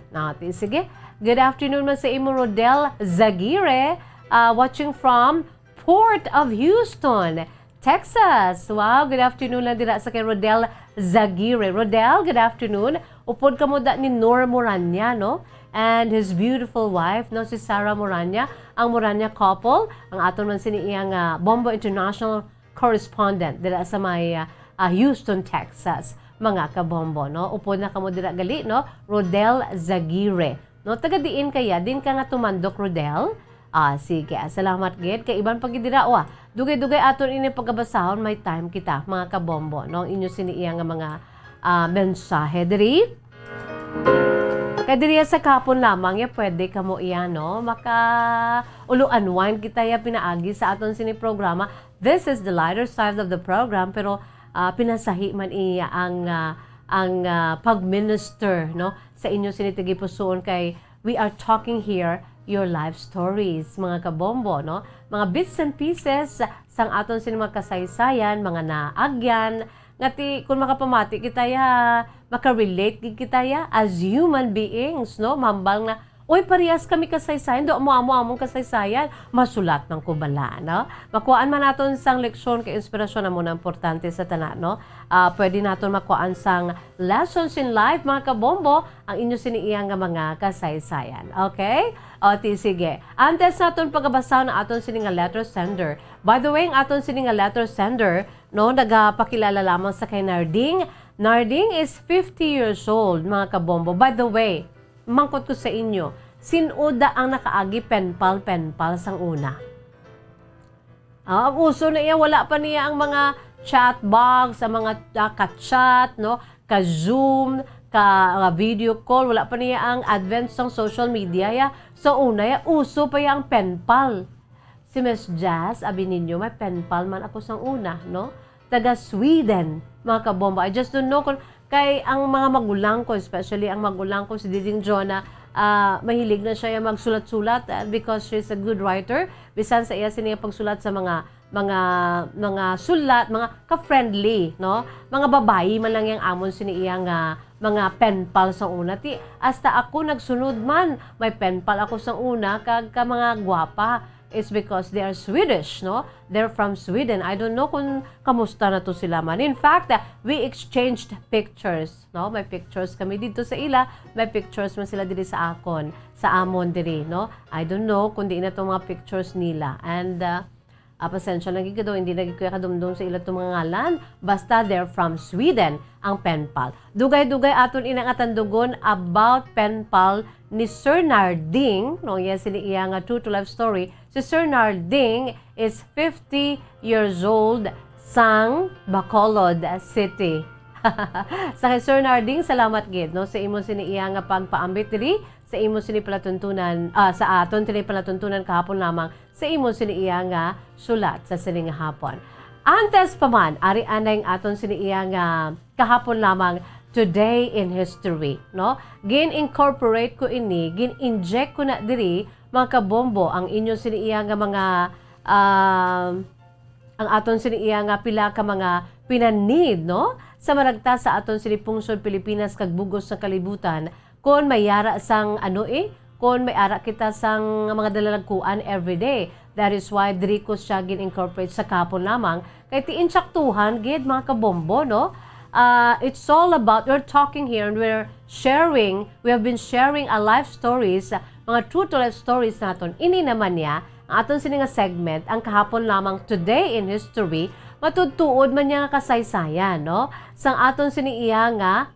Sige. Good afternoon man sa imo Rodel Zagire, watching from Port of Houston, Texas. Wow, good afternoon lang dira sa kay Rodel Zagire. Rodel, good afternoon. Upod ka mo da ni Nor Moranya, no? And his beautiful wife, no, si Sarah Moranya. Ang Moranya couple, ang aton man siniiyang Bombo International Correspondent dira sa may Houston, Texas. Mga kabombo, no? Upod na ka mo dira gali, no? Rodel Zagire. No, taga diin kaya, din ka nga tumandok, Rodel. Sige, salamat gid kay iban pagidira dugay-dugay aton ini pagkabasahon, may time kita mga kabombo, no, inyo siniiya nga mga mensahe diri. Kay diri sa kapon lamang ya pwede kamo iya, no, maka unwind kita ya pinaagi sa aton sini programa. This is the lighter side of the program, pero pinasahi man iya ang pag-minister, no, sa inyo sinitigi pusoon kay we are talking here your life stories, mga kabombo, no? Mga bits and pieces sang aton sin mga kasaysayan, mga naagyan, ngati kung makapamati kita ya, makarelate kita ya as human beings, no? Mambang na, oy, parehas kami kasaysayan, do among kasaysayan, masulat ng kubala, no? Makuhaan man naton sang leksyon kay inspirasyon na muna importante sa tanan, no? Pwede naton makuhaan sang lessons in life, mga kabombo, ang inyo siniiyang nga mga kasaysayan. Okay? O, sige. Antes naton pagabasa na aton sining nga letter sender. By the way, ang aton sining nga letter sender, no, nagapakilala lamang sa kay Narding. Narding is 50 years old, mga kabombo. By the way, mangkot ko sa inyo, sinuda ang nakaagi penpal sang una. Ang uso na iya, wala pa niya ang mga chat box, ang mga ka-chat, no, ka-zoom, ka-video call, wala pa niya ang advance ng social media. Ya. So una, ya, uso pa ya ang penpal. Si Miss Jazz, abi ninyo, may penpal man ako sang una, no? Taga Sweden, mga kabomba. I just don't know kung kay ang mga magulang ko, especially ang magulang ko, si Diding Jonah, mahilig na siya yung magsulat-sulat because she's a good writer. Bisan sa iya siniya pagsulat sa mga sulat, mga ka-friendly, no? Mga babae man lang yung amon siniya nga mga penpal sa una. Hasta ako nagsunod man, may penpal ako sa una kag ka mga gwapa. It's because they are Swedish, no? They're from Sweden. I don't know kung kamusta na to sila man. In fact, we exchanged pictures, no? May pictures kami dito sa ila, may pictures man sila dito sa akon, sa amon diri, no? I don't know kung di na itong mga pictures nila. And, pasensya lang gigado, hindi naging kuya kadumdum sa ila itong mga ngalan. Basta they're from Sweden, ang penpal. Dugay-dugay aton inang atandugon about penpal ni Sir Narding, no? Yan siniya nga true to life story. Si Sir Narding is 50 years old sang Bacolod City. Sa kay Sir Narding, salamat gid, no? Sa imo siniya nga pagpaambit diri, sa imo sinipalatuntunan, sa aton tinipalatuntunan kahapon lamang, sa imo siniya nga sulat sa sining hapon. Antes pa man, ari anay aton siniya nga kahapon lamang, today in history, no? Gin-incorporate ko ini, gin-inject ko na diri, mga kabombo, ang inyo siniya nga mga, ang aton siniya nga pila ka mga pinanid, no? Sa maragta sa aton sinipungsod Pilipinas kag bugos sa kalibutan, kung may yara sang kung may ara kita sang mga dalalagkuan everyday. That is why diri ko siya gin-incorporate sa kapon lamang, kay tiin saktuhan gid mga kabombo, no? It's all about, we're talking here and we have been sharing our life stories, mga true to life stories naton. Ini naman niya, ang aton sininga segment, ang kahapon lamang today in history, matutuod man niya kasaysayan, no? Sang aton siniya nga,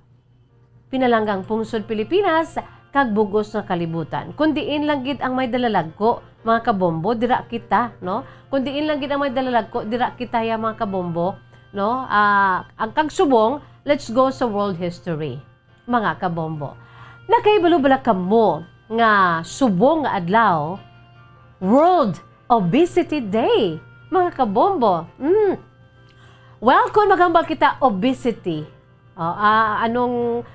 pinalanggang pungsod Pilipinas, kag bugos ng kalibutan. Kundiin lang gid ang may dalalagko, mga kabombo, dira kita, no? Kundiin lang gid ang may dalalagko, dira kita ya mga kabombo, no? Ang kagsubong, let's go sa world history, mga kabombo. Nakaibalo-bala kamo nga subong nga adlaw, World Obesity Day, mga kabombo. Well, kung magambal kita obesity, anong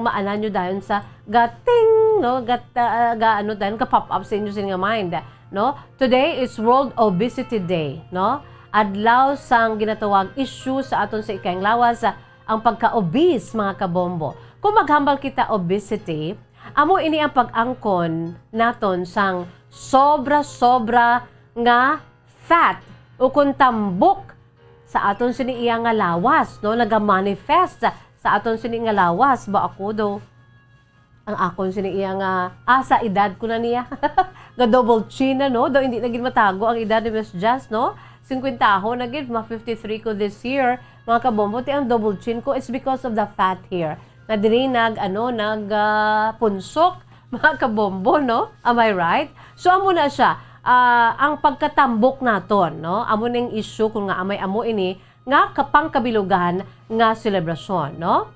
maanan nyo dahil sa gating, no? Ano dahil ka-pop up sa inyo sa inyong mind, no? Today is World Obesity Day, no? Adlaw sang ginatawag issue sa aton sa ikayang lawas, ang pagka-obese, mga kabombo. Kung maghambal kita obesity, amo ini ang pag-angkon naton sang sobra-sobra nga fat o kung tambok sa aton siniya nga lawas, no? Naga-manifest sa aton siniya nga lawas. Ba ako do, ang akon siniya nga, sa edad ko na niya. Nga double chin na, no? Do hindi naging matago ang edad ni Miss Jazz, no? 50 ho, naging 53 ko this year. Mga kabombo, ang double chin ko, it's because of the fat here. Na diri punsok, mga kabombo, no? Am I right? So, amo na siya. Ang pagkatambok naton, no? Amo ning issue kung nga amay amo ini nga kapang kabilugan nga selebrasyon, no?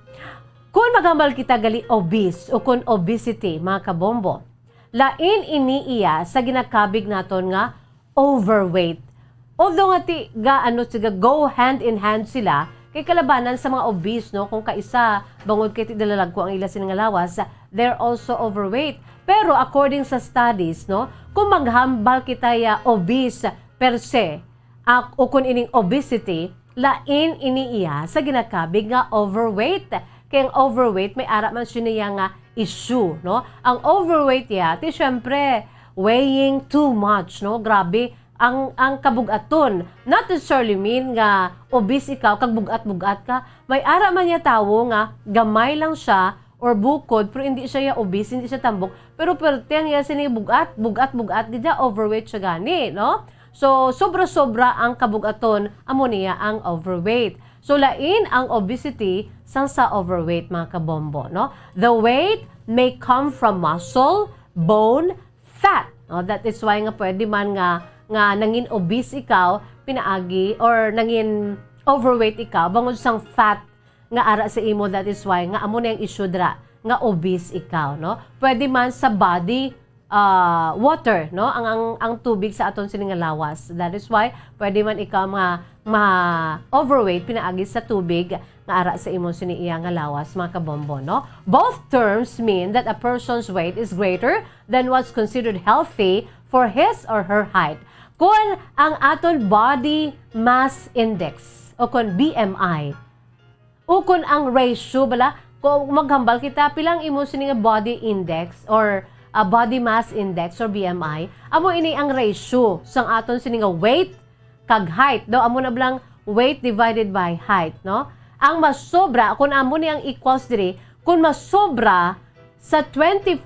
Kung magambal kita gali obese o kung obesity, mga kabombo, lain ini iya sa ginakabig naton nga overweight. Although nga go hand in hand sila, kay kalabanan sa mga obese, no? Kung kaisa, bangod kay tidalalag ko ang ila sinangalawas, they're also overweight. Pero according sa studies, no? Kung maghambal kita ya obese per se, o kung ining obesity, lain iniiya sa ginakabig nga overweight. Kaya ang overweight, may ara man siya niya nga issue, no? Ang overweight ya, ti syempre, weighing too much, no? Grabe, ang kabugaton. Not necessarily mean nga obese ikaw, kag bugat-bugat ka. May ara man niya tawo nga, gamay lang siya, or bukod, pero hindi siya ya obese, hindi siya tambok. Pero perteng ya sini bugat-bugat, di siya overweight siya gani, no? So, sobra-sobra ang kabugaton, amo niya ang overweight. So, lain ang obesity sang sa overweight, mga kabombo, no? The weight may come from muscle, bone, fat. No? That is why nga pwede man nga nangin obese ikaw, pinaagi, or nangin overweight ikaw, bangod sang fat nga ara sa imo, that is why nga amo na yung issue dra, nga obese ikaw, no? Pwede man sa body, water, no? Ang tubig sa aton sining lawas. That is why pwede man ikaw overweight pinaagi sa tubig nga ara sa imong siniiya nga lawas, mga kabombo, no? Both terms mean that a person's weight is greater than what's considered healthy for his or her height. Kung ang aton body mass index o kung BMI o kung ang ratio bala, kung maghambal kita pilang imo sining body index or body mass index or BMI, amo ini ang ratio sang aton sining weight kag height. Do amo na blang weight divided by height, no? Ang masobra kung amo ni ang equals diri, kung masobra sa 25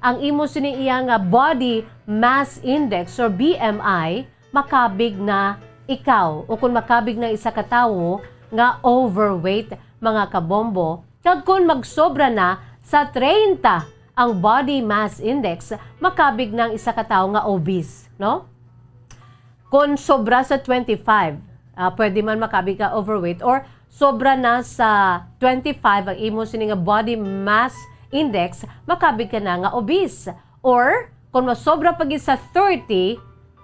ang imo siniiya nga body mass index or BMI, makabig na ikaw o kung makabig na isa ka tawo nga overweight, mga kabombo. Kag kung magsobra na sa 30 ang body mass index, makabig ng isa ka tawo nga obese, no? Kung sobra sa 25, pwede man makabig ka overweight, or sobra na sa 25 ang imo sining body mass index, makabig ka na nga obese. Or kung masobra pag sa 30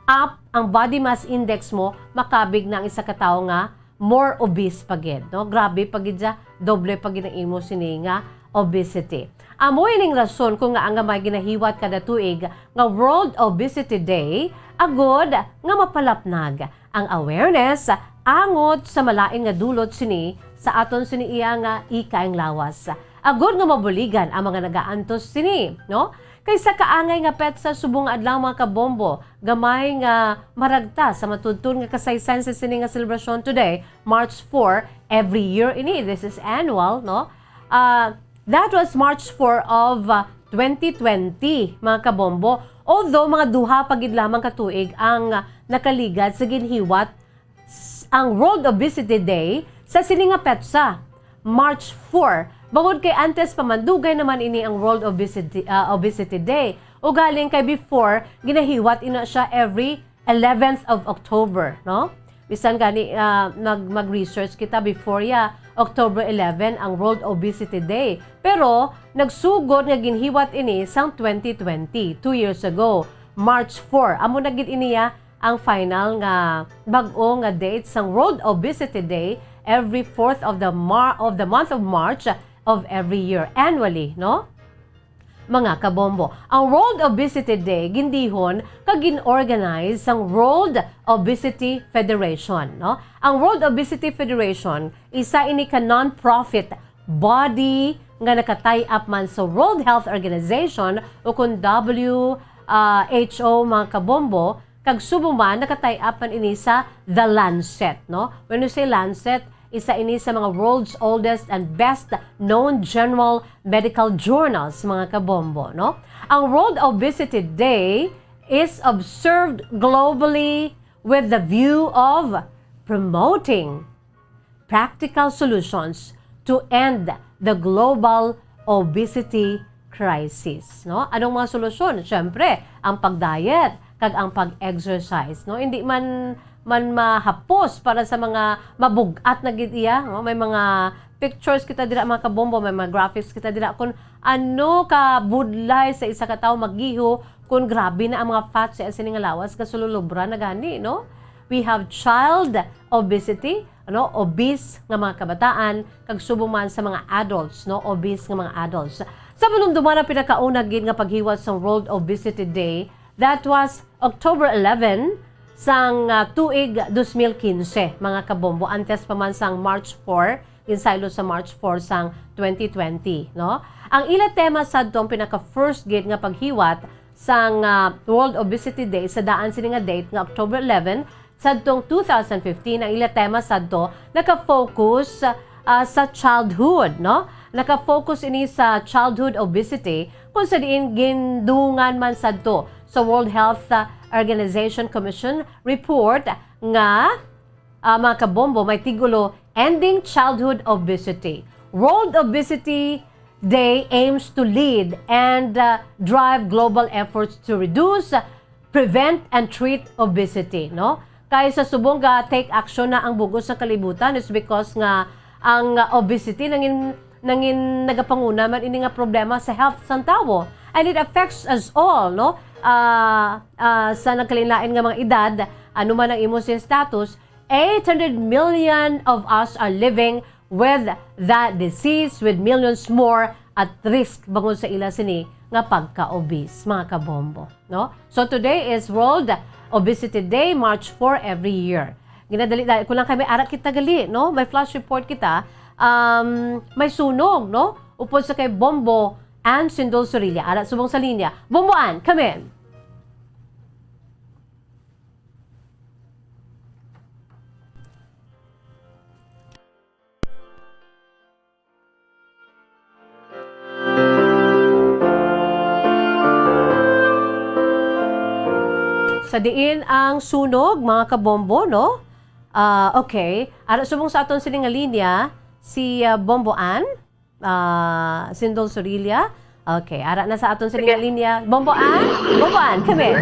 up ang body mass index mo, makabig ng isa ka tawo nga more obese pagid, no? Grabe pagid ja, doble pagid ang imo sining nga obesity. Amo ining rason kung nga may ginahiwat kada tuig nga World Obesity Day, agod nga mapalapnag ang awareness angot sa malain nga dulot sini sa aton sini iya nga ikaing lawas. Agod nga mabuligan ang mga nagaantos sini, no? Kaysa kaangay nga petsa subong adlaw, mga kabombo, gamay nga maragta sa matudtun nga kasaysayan sa sini nga celebration today, March 4, every year ini. This is annual, no? That was March 4 of 2020, mga kabombo. Although mga duha pagid lamang katuig ang nakaligad sa ginhiwat ang World Obesity Day sa sininga petsa, March 4. Bangod kay antes pamandugay naman ini ang World Obesity Day. O galing kay before, ginahiwat ina siya every 11th of October, no? Bisan gani mag-research kita before October 11 ang World Obesity Day. Pero nagsugod nga ginhiwat ini sang 2020, 2 years ago, March 4. Amo na gid iniya ang final nga bag-o nga date sang World Obesity Day every 4th of the month of March of every year annually, no? Mga kabombo, ang World Obesity Day gindihon kag gin-organize sang World Obesity Federation, no? Ang World Obesity Federation isa ini ka non-profit body nga nakatay up man sa World Health Organization o kun WHO, mga kabombo, kag subong man nakatay up man ini sa The Lancet, no? When you say Lancet, isa ini sa mga world's oldest and best known general medical journals, mga kabombo, no? Ang World Obesity Day is observed globally with the view of promoting practical solutions to end the global obesity crisis, no? Anong mga solusyon? Siyempre, ang pag-diet kag ang pag-exercise, no? Hindi man mahapos para sa mga mabugat na gidiya, no? May mga pictures kita dira, mga kabombo, may mga graphics kita dira kung ano ka budlay sa isa ka tawo magiho, kung grabe na ang mga fats sa sining lawas kasululubra na gani, no? We have child obesity, obese nga mga kabataan kag subong man sa mga adults, obese nga mga adults. Sa manumduman ang pinakauna gid nga paghiwas sa World Obesity Day, that was October 11 sang tuig 2015 mga kabombo, antes pa man sang March 4, insaylo sa March 4 sang 2020, no? Ang ila tema sa dong pinaka first gid nga paghiwat sang World Obesity Day sa daan sini nga date nga October 11 sadtong 2015. Ang ila tema sadto naka-focus sa childhood, no? Naka-focus ini sa childhood obesity kung sa diin gindungan man sadto sa World Health Organization Commission report nga mga kabombo may tigulo Ending Childhood Obesity. World Obesity Day aims to lead and drive global efforts to reduce, prevent, and treat obesity, no? Kaya sa subong ga take action na ang bugos sa kalibutan is because nga ang obesity nangin nagapanguna man ini nga problema sa health sang tawo, and it affects us all, no? Sa nagkalinlain nga mga edad, ano man ang imo sin status, 800 million of us are living with that disease, with millions more at risk bangon sa ila sini nga pagka-obese, mga kabombo, no? So today is World Obesity Day, March 4 every year. Ginadali ko lang kami arak kita gali, no? May flash report kita, may sunog, no? Upod sa kay Bombo and Sindol Sorilla. Arat subong sa linya. Bomboan, come in. Sa diin ang sunog, mga kabombo, no? Okay. Ara subong sa aton sining nga linya, si Bomboan, Sindol Sorilla. Okay. Ara na sa aton sining nga linya. Bomboan, kami.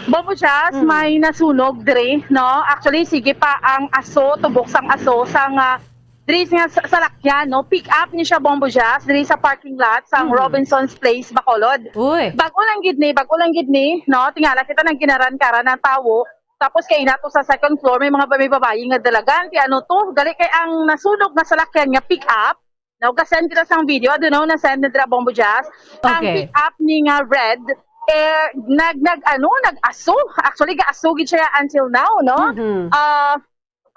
Bombo Jazz, may nasunog dire, no? Actually, sige pa ang aso, tubok sang aso, sang diri nga sa lakyan, no? Pick up ni siya Bombo Jazz, diri sa parking lot sang Robinson's Place, Bacolod. Uy. Bago lang gid ni, no? Tingala kita nang ginaran-karan ng tawo. Tapos kay ina to sa second floor, may mga babae nga dalagan, kay ano to, gali kay ang nasunog na salakyan nga pick up. Now, kasend kita sang video, na send nila Bombo Jazz. Okay. Ang pick up ni nga red, nag-aso. Actually, ga-aso gid siya until now, no?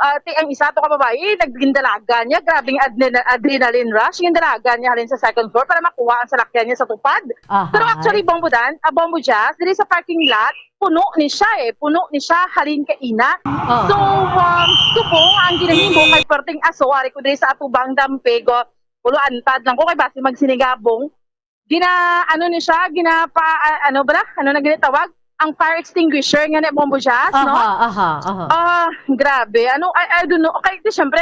Ang isa to ka babae, nagdalagan niya, grabing adrenaline rush, yung dalagan niya halin sa second floor para makuha ang salakyan niya sa tupad. Pero actually, Bombo Jazz, diri sa parking lot, puno ni siya halin ka ina. So, subong ang ginahimo kay perting aso, ari ko diri sa atubang dampego, ulo antad lang ko kay base magsinigabong. Ginitawag? Ang fire extinguisher nga ni Bombo Jazz, no? Grabe. I don't know. Okay, siyempre,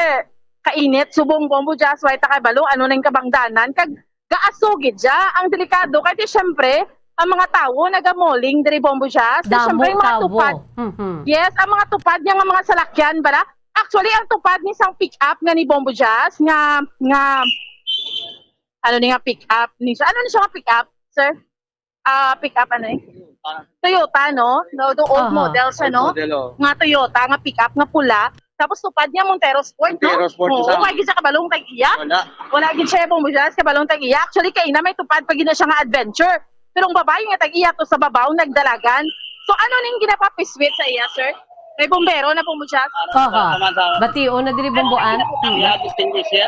kainit, subong Bombo Jazz, white kay balo, nang kabangdanan, kag gaasugid siya. Ang delikado, kaya siyempre, ang mga tao nagamoling diri Bombo Jazz. Siyempre, ang mga tupad. Yes, ang mga tupad niya, ang mga salakyan, bala. Actually, ang tupad ni sang pick up nga ni Bombo Jazz, nga pick up ni siya. Ano ni siya nga pick up, sir? Pick up Toyota, no? The old model siya, no? Nga Toyota, nga pick up, nga pula. Tapos tupad niya Montero Sport, no? Montero Sport. Wala gid siya kabalong tag-iya. Wala gid siya Bombo Jazz kabalong tag-iya. Actually, kay na may tupad pag gina siya nga adventure. Pero ang babae nga tag-iya to sa babaw, nagdalagan. So ano ning ginapapiswit sa iya, sir? May bombero na Bombo Jazz? Batio na diri Bomboan. Fire extinguisher.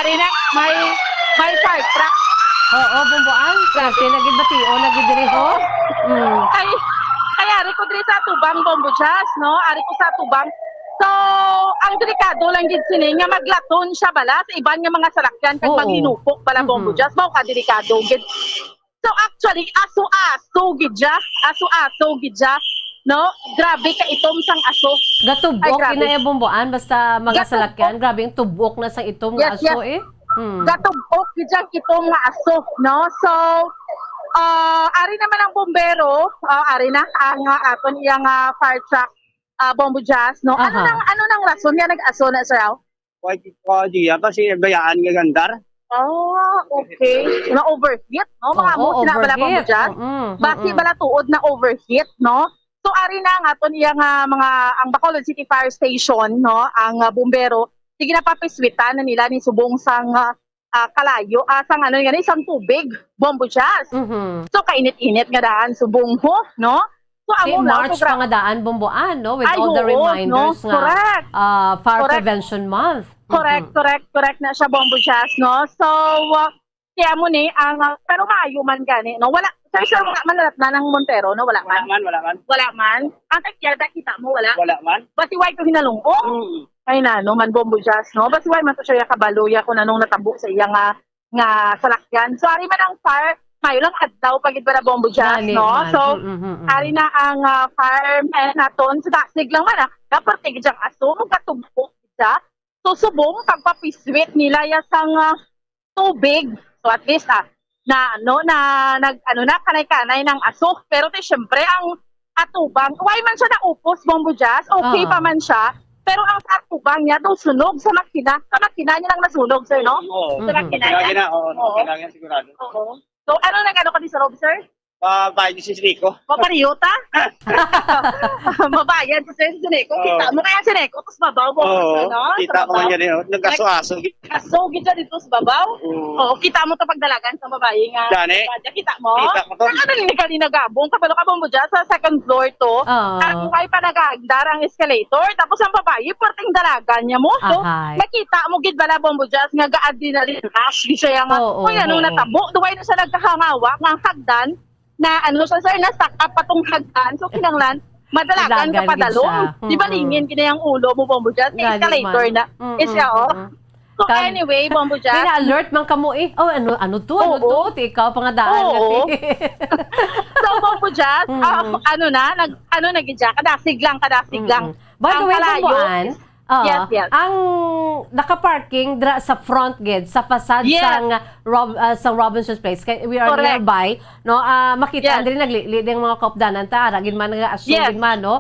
Ari na. May fire truck. Bomboan. Kasi nagid batio nagid diri ho. Kaya ari ko diri sa tubang Bombo Jazz, no? Ari ko sa tubang. So, ang delikado lang gid sini nga maglaton siya bala sa iban nga mga salakyan kag maghinupok bala Bombo Jazz, mao ka delikado gid. So actually, aso gid siya, no? Grabe ka itom sang aso. Gatubok ina Bomboan basta mga salakyan, grabe yung tubok na sang itom nga aso Gatubok gid ang itom nga aso, no? So, ari naman ang bombero, ari na ang aton iyang fire truck Bombo Jazz, no? Ano nang rason nga nag-aso na sir? Kasi gayaan nga gandar. Okay. Na-overheat, no? Mga mo, sinabala Bombo Jazz. Basi bala tuod na overheat, no? So, So ari na nga aton iya nga mga ang Bacolod City Fire Station no, ang bumbero sige na papiswitan na nila ni subong sang kalayo sang ano nga isang tubig, bombo jazz. So kainit-init nga daan subong ho, no? So Si March pa nga daan bomboan, no? With all the reminders no? nga Correct. Fire Correct. Prevention Month. Correct na siya bombo jazz, no? So kaya mo ni ang pero maayo man gani, no? Wala sir manalat na ng Montero, no? Wala man. Wala man. Ang takyada kita mo wala. Wala man. Basi why ko hinalungko? Ay na no man bombo jazz, no? Basi why man to siya kabaluya ko nanong natabo sa iya nga salakyan. So ari man ang fire mayo lang adlaw pagid para bombo jazz, Gani no? man. So ari na ang fireman naton sa dasig lang man dapat tig jang aso mo katubok siya. So subong pagpapiswit nila ya sang tubig. So at least na kanay-kanay ng aso. Pero syempre ang atubang, why man siya naupos bombo jazz? Okay pa man siya. Pero ang atubang niya daw sunog sa makina. Sa makina niya lang nasunog, sir, no? Oo. Sa makina niya. Kailangan sigurado. Oo. So ano nag-ano ka di sa Rob, sir? Bayad si Rico. Mapariyota? Mabayad si Sir Sineco. Kita mo kaya Sineco, tapos babaw mo. Oo. Kita ko man yan. Nagkaso-aso. Kaso, kita dito sa babaw. Oo, kita mo ito pagdalagan sa babae nga. Dani? Kita mo? Kita ko to. Ang ano ni nagabong, kabalo ka mo dyan sa second floor to. Ang ay pa nag-aagdar ang escalator, tapos ang babae, parting dalagan niya mo. So, nakita mo gid bala bombo jazz nga ga-adrenaline rush. Di siya nga, uy, anong natabo? Duway na siya nagkahangawak ng hagdan na ano siya sir, na-stack up patong hagdan. So, kinanglan, madalagan ka padalong. Di ba lingin kina yung ulo mo bombo jazz? Sa escalator na. Is siya, So anyway, bombo jazz. Pina-alert man kamo eh. Oh, ano to? Ikaw pangadaan natin. So, bombo jazz, nag-idya, kadasig lang. By the Ang way, kalayo Bomboan, yes. ang naka-parking dra sa front gate, sa facade sang Robinson's Place. We are Correct. nearby, no? Makita din naglilid ang mga kaupdanan ta, gid man nga-assume gid man, no?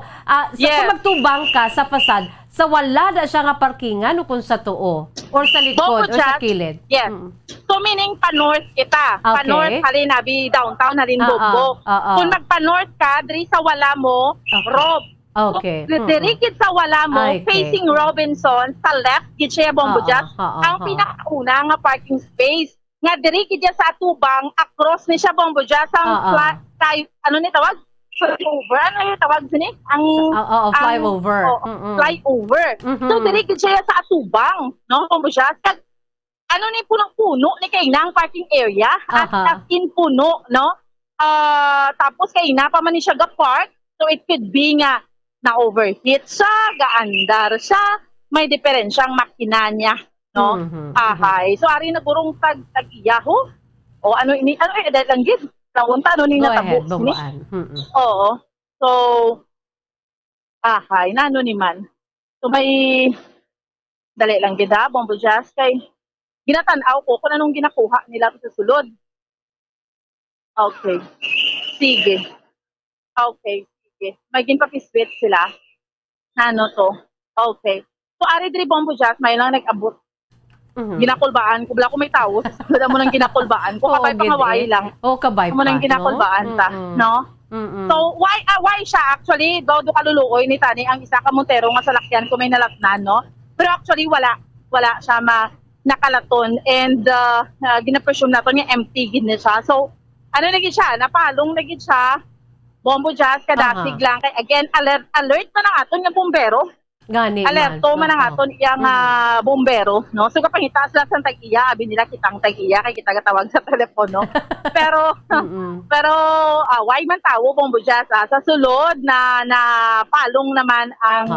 Kung magtubang ka sa facade, sa wala da siya nga parkingan o kung sa tuo or sa likod or sa kilid. Yes. So meaning pa-north kita. Okay. Pa-north halinabi downtown halin Bugbo. Kung magpa-north ka, diri sa wala mo, Rob. Okay. Dirikid sa wala mo, facing Robinson, sa left, gid siya bombo jazz. Ang pinakauna nga parking space. Nga dirikid siya sa atubang, across ni siya bombo jazz. Ang ano ni tawag? Flyover? Ano yung tawag sini? Flyover. Flyover. So dirikid siya sa atubang, no? Bombo jazz. Ano ni punong-puno ni kay nang parking area at in puno, no? Tapos kay na pa man ni siya ga-park. So it could be nga na-overheat siya, gaandar siya, may diferensyang makina niya, no? So ari nagurong tag-iyaho. O ano dahil lang gid. Naunta ano ni natabo ni. Oo. So nano ni man. So may dali lang gid bombo jazz kay ginatan-aw ko kung anong ginakuha nila sa sulod. Okay. Sige. May ginpapiswit sila. Ano to? Okay. So, ari diri bombo jazz, may lang nag-abot. Ginakulbaan ko. Wala ko may tao. Wala mo nang ginakulbaan ko. Kapay pangaway lang. Kabay pa. Mo nang ginakulbaan ta. No? So, why siya actually, do kaluluoy ni Tani, ang isa ka Montero nga salakyan ko may nalatnan, no? Pero actually, wala siya nakalaton. And, gina-presume natin yung empty gid na siya. So, ano naging siya? Napalong naging siya. Bombo jazz, kadasig lang. Kay again, alert na ng aton yung bumbero. Gani Alerto man ang aton yung bumbero. No? So kapangita sila sa tag-iya, abi nila kitang tag-iya, kay kita gatawag sa telepono. pero why man tawo bombo jazz? Sa sulod na palong naman ang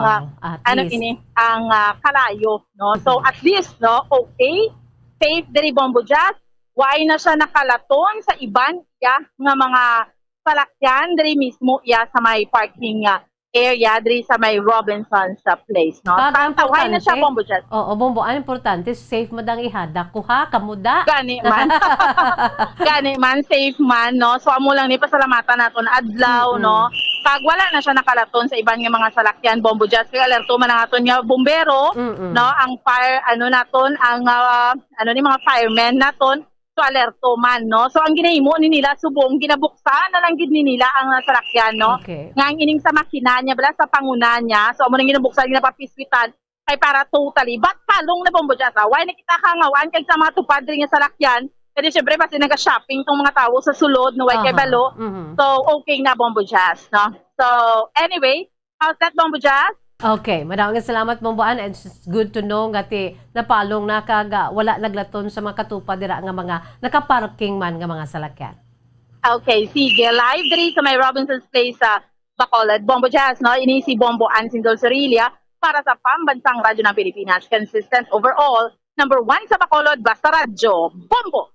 ang kalayo. No? So at least, no, okay, safe diri bombo jazz. Why na siya nakalaton sa iban nga mga salakyan diri mismo sa may parking area diri sa may Robinson's Place, no? Tawhay na siya bombo jazz. Oo, bombo, ang importante safe mo dang ihada kuha kamuda. Gani man safe man, no? So amo lang ni pasalamatan naton adlaw, no? Pag wala na siya nakalaton sa iban nga mga salakyan bombo jazz, kay alerto man ang aton nga bumbero, no? Ang fire naton ang ni mga firemen naton. So alerto man, no? So ang ginahimo ni nila subong ginabuksan na lang gid ni nila ang salakyan, no? Okay. Nga ang ining sa makina niya bala sa panguna niya. So amo nang ginabuksan ginapapiswitan kay para totally. But palong na bombo dyan. Why nakita ka nga wan kay sa mga tupad rin nga salakyan. Kasi syempre kasi naga-shopping tong mga tao sa sulod no way kay balo. So okay na bombo jazz, no? So anyway, how's that bombo jazz? Okay, maraming salamat Bomboan, and it's good to know nga ti napalong na kaga wala naglaton sa mga katupad dira nga mga nakaparking man nga mga salakyan. Okay, sige. Live diri sa may Robinson's Place sa Bacolod. Bombo Jazz, no? Ini si Bombo Ansindol Sorilia para sa Pambansang Radyo ng Pilipinas. Consistent overall. Number 1 sa Bacolod, basta radyo. Bombo!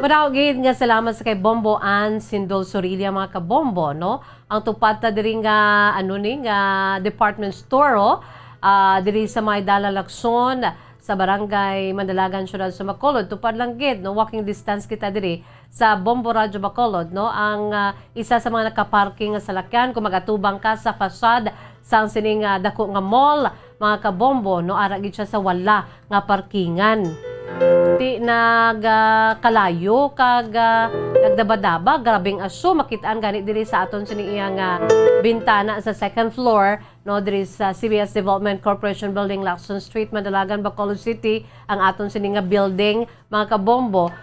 Padaugid nga salamat sa kay Bombo Ansindol Sorilia mga kabombo, no? Ang tupad ta diri nga nga department store diri sa may Dalalakson sa barangay Mandalagan Syudad sa Bacolod. Tupad lang gid, no? Walking distance kita diri sa Bombo Radyo Bacolod, no? Ang isa sa mga nakaparking nga salakyan kung magatubang ka sa fasad sang sining dako nga mall mga kabombo, no? Ara gid siya sa wala nga parkingan. Ti nagkalayo kag nagdabadaba, grabing aso makitaan gani diri sa aton siniyang bintana sa second floor, no, diri sa CBS Development Corporation Building, Lacson Street, Mandalagan, Bacolod City, ang aton sininga building mga kabombo,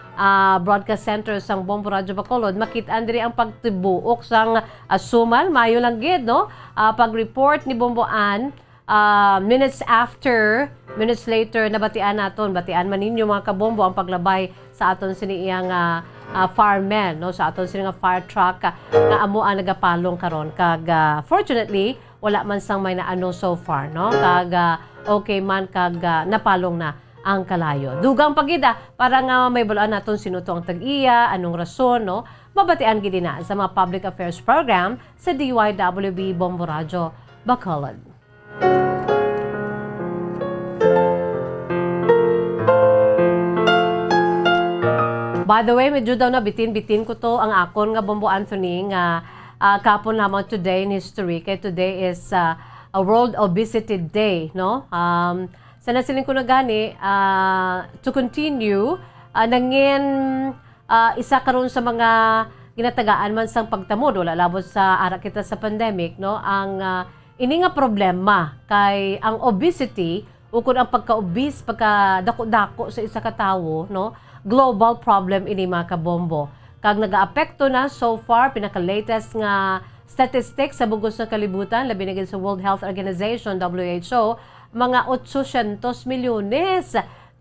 broadcast center sang Bombo Radyo Bacolod. Makitaan diri ang pagtibuok sang asuman, mayo lang gid, no? Pag-report ni Bomboan minutes later nabatian naton, batian man ninyo mga kabombo ang paglabay sa aton siniyang firemen, no, sa aton siniyang fire truck nga amo ang nagapalong karon kag fortunately wala man sang may naano so far, no, kag okay man kag napalong na ang kalayo. Dugang pagida para nga may bulan naton sinuto ang tag-iya, anong rason, no, mabatian gid na sa mga public affairs program sa DYWB Bombo Radyo Bacolod. By the way, medyo daw na bitin-bitin ko to ang akon nga Bombo Anthony nga kapon lamang today in history. Kaya today is a World Obesity Day, no? Sana siling ko na gani to continue nangin isa karon sa mga ginatagaan man sang pagtamod wala labot sa ara kita sa pandemic, no? Ang ini nga problema kay ang obesity ukod ang pagka-obese, pagka-dako-dako sa isa ka tawo, no? Global problem ini mga kabombo. Kag nagaapekto na so far, pinaka-latest nga statistics sa bugos ng kalibutan, labi na gid sa World Health Organization, WHO, mga 800 milyones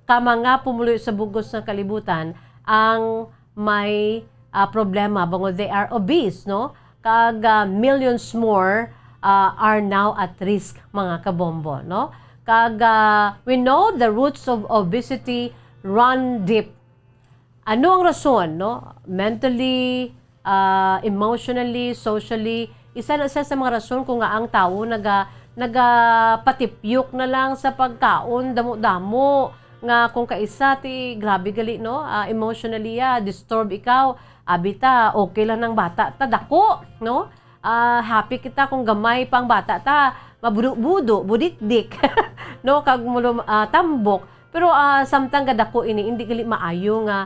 ka mga pumuloy sa bugos ng kalibutan ang may problema bango they are obese, no? Kag millions more are now at risk mga kabombo, no? Kag we know the roots of obesity run deep. Ano ang rason, no? Mentally, emotionally, socially, isa na siya sa mga rason kung nga ang tao nagapatipyok na lang sa pagkaon, damo-damo, nga kung kaisa ti grabe gali, no? Emotionally disturb ikaw, abita, okay lang ng bata, ta dako, no? Happy kita kung gamay pang bata ta, mabudo-budo, budikdik, no? Kag mulo tambok, pero samtang gadako ini hindi gali maayo nga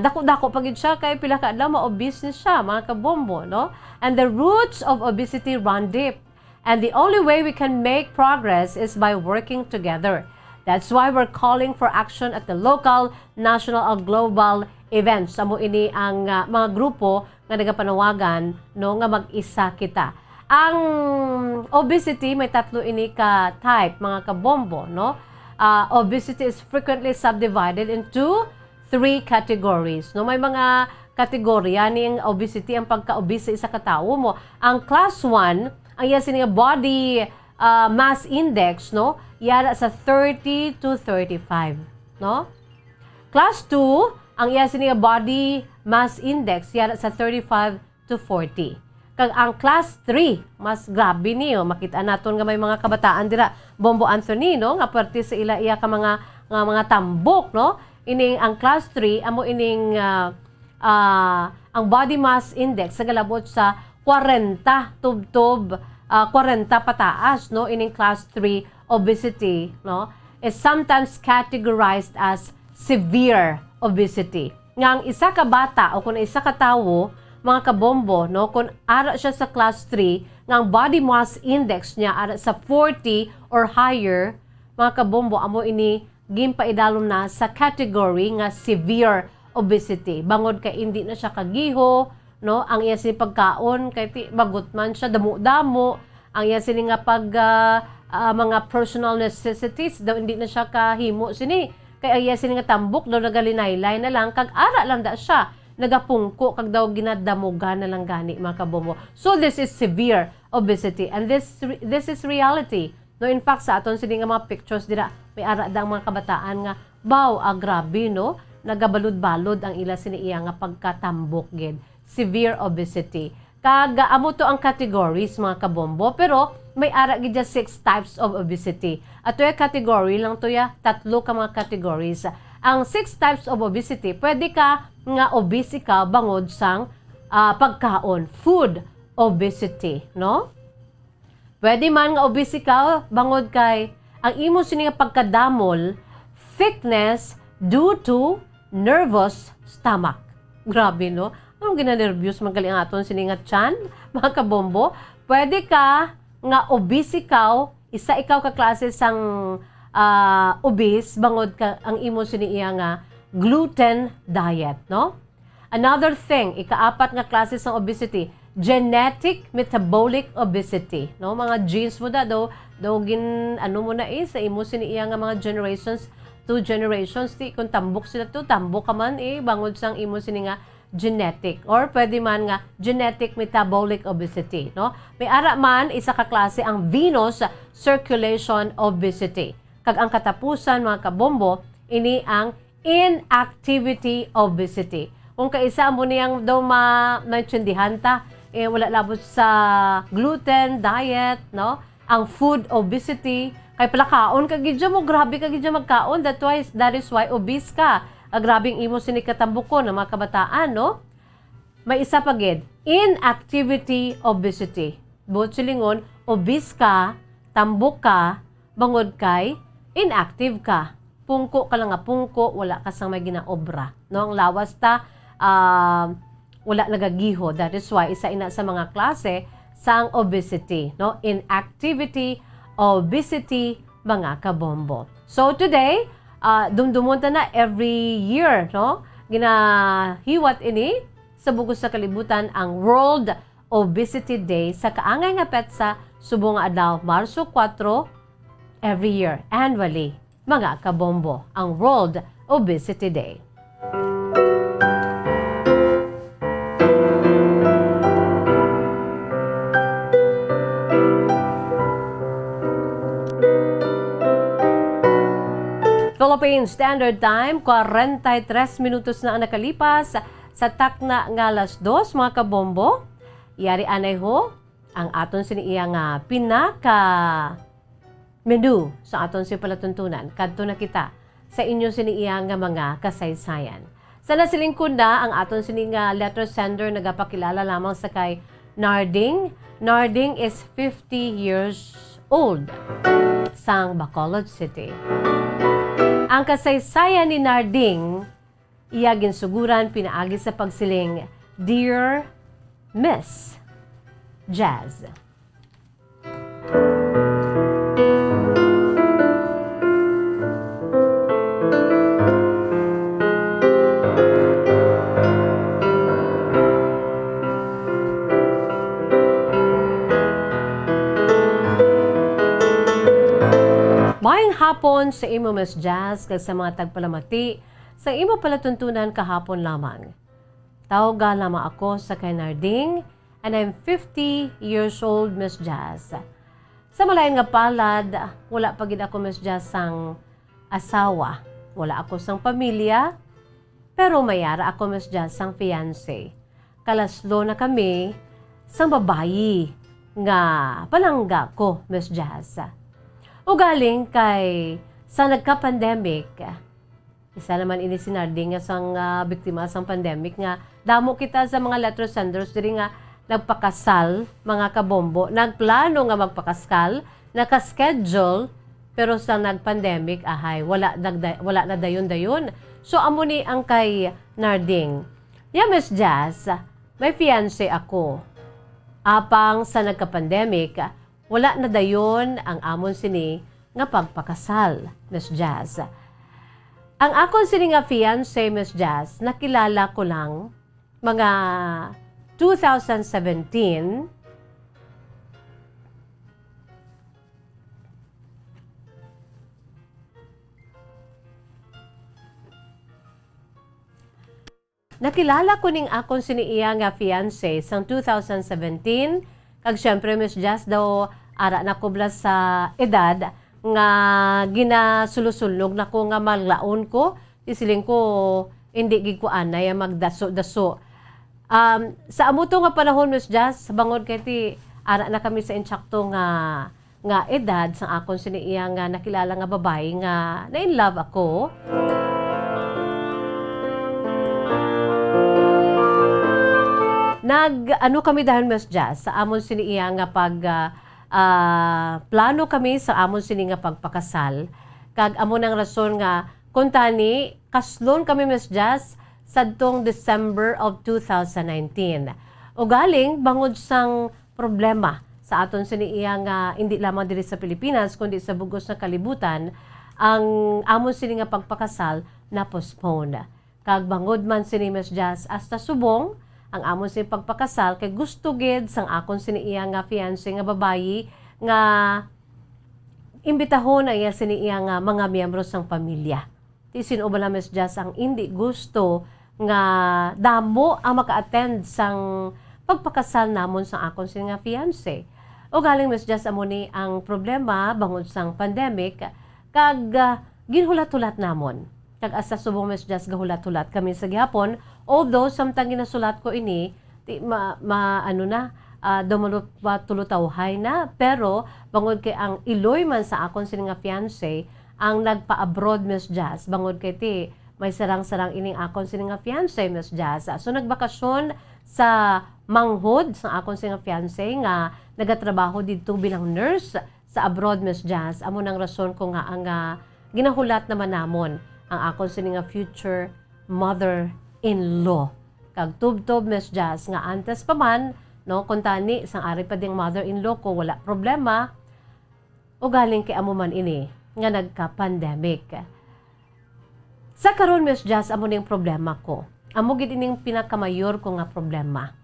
dako-dako pagid siya kay pila ka adlaw ma-obese siya mga kabombo, no? And the roots of obesity run deep. And the only way we can make progress is by working together. That's why we're calling for action at the local, national, and global events. Amo ini ang mga grupo nga nagapanawagan, no, nga mag-isa kita. Ang obesity may tatlo ini ka type mga kabombo, no? Obesity is frequently subdivided into 3 categories, no? May mga kategorya ning obesity ang pagka-obese sa isa ka tawo mo. Ang class 1, ang iya sining body mass index, no? Yara sa 30 to 35, no? Class 2, ang iya sining body mass index yara sa 35 to 40. Kag ang class 3, mas grabe niyo, makita naton nga may mga kabataan dira Bombo Anthony, no? Nga parte sa ila iya ka mga tambok, no? Ining ang class 3 amo ining ang body mass index sa galabot sa 40 tubtob 40 pataas, no, ining class 3 obesity, no, is sometimes categorized as severe obesity. Nga ang isa ka bata o kung isa ka tawo, mga kabombo, no, kung ara siya sa class 3, nga ang body mass index niya ara sa 40 or higher, mga kabombo, amo ini gimpaidalom na sa category nga severe obesity. Bangod kay hindi na siya kagiho, no, ang iya sini pagkaon kay bagot man siya damo-damo, ang iya sini nga pag mga personal necessities daw hindi na siya kahimo sini. Kay iya sini nga tambok daw nagalinay-lay na lang kag ara lang da siya. Nagapungko kag daw ginadamugan na lang gani, mga kabombo. So this is severe obesity and this is reality. No, in fact sa aton sini nga mga pictures dira may ara dang mga kabataan nga baw grabe, no, nagabalod-balod ang ila sini iya nga pagkatambok gid. Severe obesity. Kag amo to ang categories, mga kabombo, pero may ara gid 6 types of obesity. Ato ya category lang to ya, 3 ka mga categories. Ang 6 types of obesity, pwede ka nga obese ka bangod sang pagkaon, food obesity, no? Pwede man nga obese ka bangod kay ang imo sini nga pagkadamol, thickness due to nervous stomach. Grabe, no? Anong gina-nervous magaling aton sini nga tiyan, mga kabombo? Pwede ka nga obese ikaw, isa ikaw ka klase sang obese bangod ka ang imo sini iya nga gluten diet, no? Another thing, ikaapat nga klase sang obesity, genetic metabolic obesity, no, mga genes mo daw gin ano mo na sa imo sini iya nga mga generations, 2 generations ti kung tambok sila to tambok ka man bangod sang imo sini nga genetic, or pwede man nga genetic metabolic obesity, no. May ara man isa ka klase ang venous circulation obesity, kag ang katapusan, mga kabombo, ini ang inactivity obesity. Kung kaisa mo niyang daw ma-naintindihan ta, wala labot sa gluten diet, no? Ang food obesity, kay palakaon ka gidyo mo, grabe ka gidyo magkaon, that is why obese ka. Grabing imo sini katambuko ng mga kabataan, no? May isa pa gid, inactivity obesity. Buot silingon, obese ka, tambok ka, bangod kay inactive ka. Pungko ka lang nga pungko, wala ka sang may ginaobra, no? Ang lawas ta wala nagagiho. That is why isa ina sa mga klase sang obesity, no? Inactivity obesity, mga kabombo. So today, dumdumunta na every year, no? Ginahiwat ini sa bugos sa kalibutan ang World Obesity Day sa kaangay nga petsa subong nga adlaw Marso 4 every year, annually, mga kabombo, ang World Obesity Day. Philippine Standard Time, 43 minutos na ang nakalipas sa takna nga alas 2, mga kabombo. Yari anay ho, ang aton siniiya nga pinaka menu sa aton si palatuntunan. Kadto na kita sa inyo siniiya nga mga kasaysayan. Sa nasilingkod na ang aton sini nga letter sender nagapakilala lamang sa kay Narding. Narding is 50 years old sang Bacolod City. Ang kasaysayan ni Narding, iya ginsuguran pinaagi sa pagsiling, Dear Miss Jazz. Maayong hapon sa imo, Miss Jazz, kag sa mga tagpalamati sa imo palatuntunan kahapon lamang. Tawga lamang ako sa kay Narding, and I'm 50 years old, Miss Jazz. Sa malain nga palad, wala pa gid ako, Miss Jazz, sang asawa. Wala ako sang pamilya, pero mayara ako, Miss Jazz, sang fiancé. Kalaslo na kami sang babayi nga palangga ko, Miss Jazz. O galing kay sa nagka-pandemic, Isa naman ini si Narding nga sang biktima sang pandemic nga damo kita sa mga letter senders diri nga nagpakasal mga kabombo, nagplano nga magpakasal, naka-schedule pero sa nag-pandemic ahay wala na dayon. So amo ni ang kay Narding. Yeah, Miss Jazz, may fiancé ako. Apang sa nagka-pandemic, wala na dayon ang amon sini nga pagpakasal, Miss Jazz. Ang akon sini nga fiancé, Miss Jazz, nakilala ko lang mga 2017. Nakilala ko ning akon siniiya nga fiancé sang 2017. Kag syempre, Miss Jazz, daw ara na ko bla sa edad nga ginasulusulnog na ko nga maglaon ko. Isiling ko, hindi gid ko anay magdaso-daso. Sa amuto nga panahon, Miss Jazz, bangod kay ti ara na kami sa insakto nga edad sang akon siniiya nga nakilala nga babae nga na in love ako. Ano kami dahil, Miss Jazz, sa amon siniiya nga plano kami sa amon sini nga pagpakasal. Kag amon ang rason nga kung tani kaslon kami, Miss Jazz, sadtong December of 2019. O galing bangod sang problema sa aton siniiya nga hindi lamang diri sa Pilipinas kundi sa bugos na kalibutan, ang amon sini nga pagpakasal na postpone. Kag bangod man sini, Miss Jazz, hasta subong ang amon sini pagpakasal kay gusto gid sang akon siniiya nga fiancé nga babayi nga imbitahon ang iya siniiya nga mga miyembro sang pamilya. Tisin o bala, Miss Jazz, ang hindi gusto nga damo ang maka-attend sang pagpakasal namon sang akon sini nga fiancé. O galing, Miss Jazz, amo ni ang problema bangod sang pandemic kag ginhulat-hulat namon. Kag asa subong, Miss Jazz, gahulat-hulat kami sa gihapon. Although samtang ginasulat ko ini, tulutawhay na, pero bangod kay ang iloy man sa akon sini nga fiancé ang nagpa-abroad, Miss Jazz, bangod kay ti may sarang-sarang ining akon sini nga fiancé, Miss Jazz. So nagbakasyon sa manghod sa akon sini nga fiancé nga nagatrabaho dito bilang nurse sa abroad, Miss Jazz. Amo nang rason ko nga ang ginahulat naman namon ang akon sini nga future mother-in-law. Kag tub-tub, Miss Jazz, nga antes pa man, no, kung tani, sang ari pa ding mother-in-law ko, wala problema, o galing kay amo man ini, nga nagka-pandemic. Sa karon, Miss Jazz, amo ning problema ko. Amo gid ining pinakamayor ko nga problema.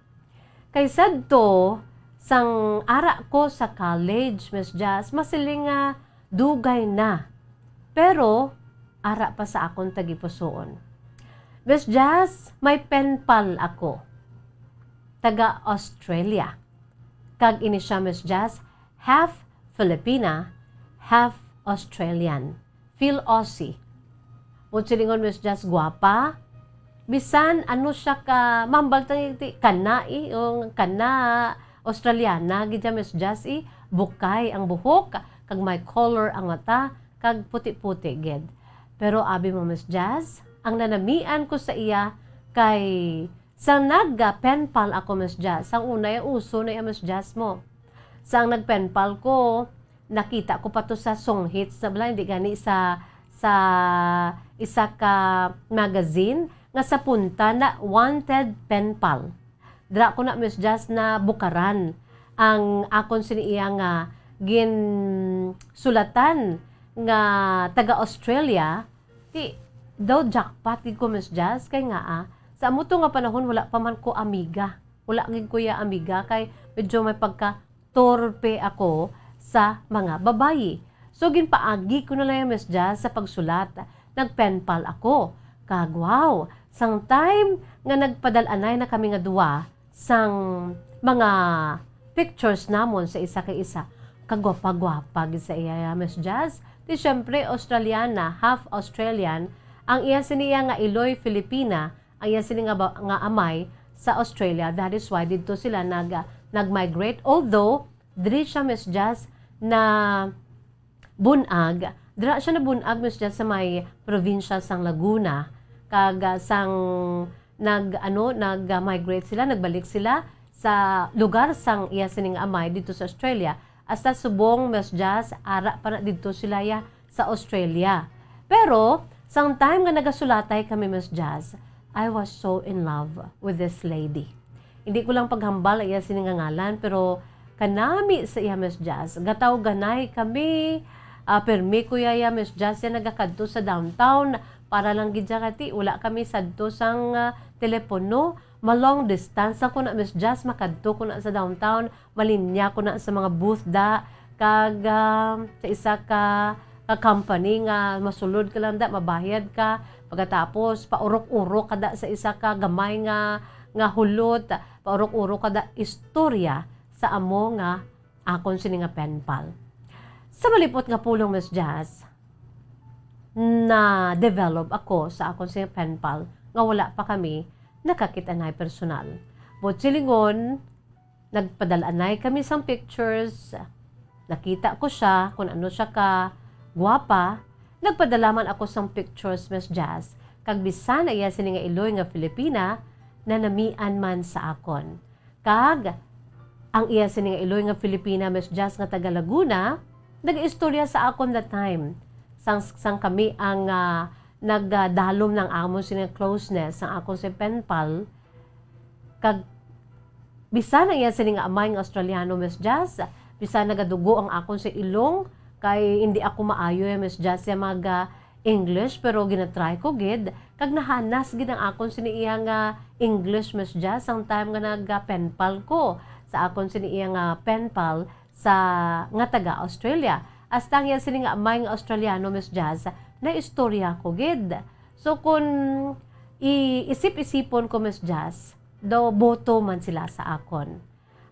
Kay sadto, sang ara ko sa college, Miss Jazz, masiling nga dugay na. Pero, ara pa sa akong tagipusoon. Miss Jazz, may pen pal ako. Taga Australia. Kag ini siya, Miss Jazz, half Filipina, half Australian. Phil Aussie. Silingon, Miss Jazz, guwapa. Bisan, ano siya ka, mambal kana yung kana Australiana, gidya, Miss Jazz, bukay ang buhok, kag may color ang mata, kag puti-puti, gid. Pero abi mo, Miss Jazz, ang nanamian ko sa iya kay sang nagga-penpal ako, Miss Jazz. Sang una yung uso na yung Miss Jazz mo. Sang nagpenpal ko, nakita ko pa to sa song hits na bala, hindi gani sa isa ka magazine nga sa punta na wanted penpal. Dra ko na, Miss Jazz, na bukaran ang akon siniiya nga sulatan nga taga Australia, ti daw jackpot gid ko, Miss Jazz, kay nga sa amuto nga panahon wala pa man ko amiga. Wala gid ko ya amiga kay medyo may pagka torpe ako sa mga babayi. So ginpaagi ko na lang, Miss Jazz, sa pagsulat. Nagpenpal ako. Kag wow, sang time nga nagpadalanay na kami nga duwa sang mga pictures namon sa isa kay isa. Kagwapa-gwapa gid sa iya, Miss Jazz. Di syempre Australiana, half Australian, ang iya siniya nga iloy Filipina, ang iya sini nga amay sa Australia. That is why dito sila nag-migrate. Although diri siya, Miss Jazz, na bunag Dira siya nabunag Miss Jazz sa may probinsya sang Laguna kag sang nag-migrate sila, nagbalik sila sa lugar sang iya sining amay dito sa Australia. Hasta subong Miss Jazz ara pa na dito sila ya sa Australia. Pero sang time nga nagasulatay kami Miss Jazz, I was so in love with this lady. Hindi ko lang paghambal iya sining ngalan pero kanami sa iya Miss Jazz. Gataw ganay kami. Permi ko yaya Miss Jazz ya nagakadto sa downtown para lang gidya kati wala kami sadto sang telepono. Malong distance ako na Miss Jazz makadto ko na sa downtown, malinya ko na sa mga booth da kag sa isa ka company nga masulod ka lang da, mabayad ka pagkatapos paurok-urok kada sa isa ka gamay nga hulot, paurok-urok kada istorya sa amo nga akon sini nga pen pal. Sa malipot nga pulong Miss Jazz, na develop ako sa akong sini pen pal nga wala pa kami nakakita-anay personal. But silingon, nagpadala-anay kami sang pictures, nakita ko siya, kung ano siya ka, guwapa, nagpadalaman ako sang pictures, Miss Jazz, kag bisan na iya sini nga iloy nga Filipina, na namian man sa akon. Kag, ang iya sini nga iloy nga Filipina, Miss Jazz, nga taga Laguna, nag-istorya sa akon that time. Sang kami ang nagdalom ng amon sila closeness ang akong si pen pal kag bisan na iya sila nga amay ng Australiano Miss Jazz, bisan nagadugo ang akong si ilong kay hindi ako maayo Miss Jazz ya mag English pero ginatry ko gid kag nahanas gid ang akong sini iya nga English Miss Jazz ang time nga nag pen pal ko sa akong sini iya nga pen pal sa nga taga Australia. Hasta nga sila nga amay nga Australiano Miss Jazz na istorya ko gid. So kung iisip-isipon ko Miss Jazz, daw boto man sila sa akon.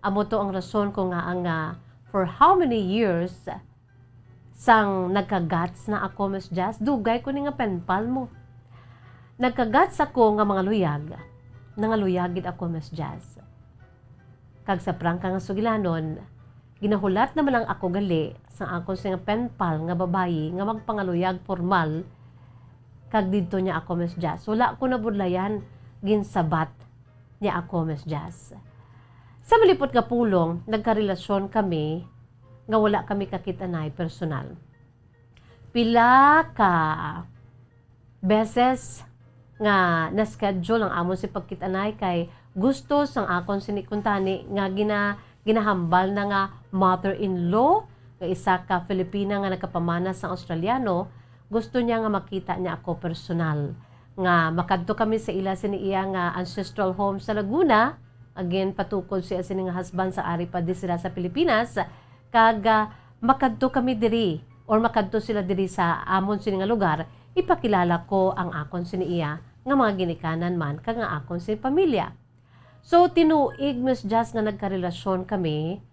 Amo to ang rason ko nga ang for how many years sang nagkagats na ako Miss Jazz, dugay ko ni nga penpal mo. Nagkagats ako nga mga luyag. Nangaluyagid ako Miss Jazz. Kag sa prangka nga sugilanon, ginahulat naman lang ako gali sa akong nga penpal nga babayi nga magpangaluyag formal kag dito niya ako Miss Jazz. Wala ko nabudlayan ginsabat niya ako Miss Jazz. Sa malipot nga pulong, nagkarelasyon kami nga wala kami kakitanay personal. Pila ka beses nga na-schedule ang amon si pagkitanay kay gusto sang akon sinikuntani nga ginahambal na nga mother-in-law nga isa ka Filipina nga nagkapamana sa Australiano, gusto niya nga makita niya ako personal. Nga makadto kami sa ila sini iya nga ancestral home sa Laguna, again patukod siya sini nga husband sa ari pa di sila sa Pilipinas, kag makadto kami diri or makadto sila diri sa amon sini nga lugar, ipakilala ko ang akon sini iya nga mga ginikanan man kag nga akon sini pamilya. So tinuig Miss Jazz nga nagkarelasyon kami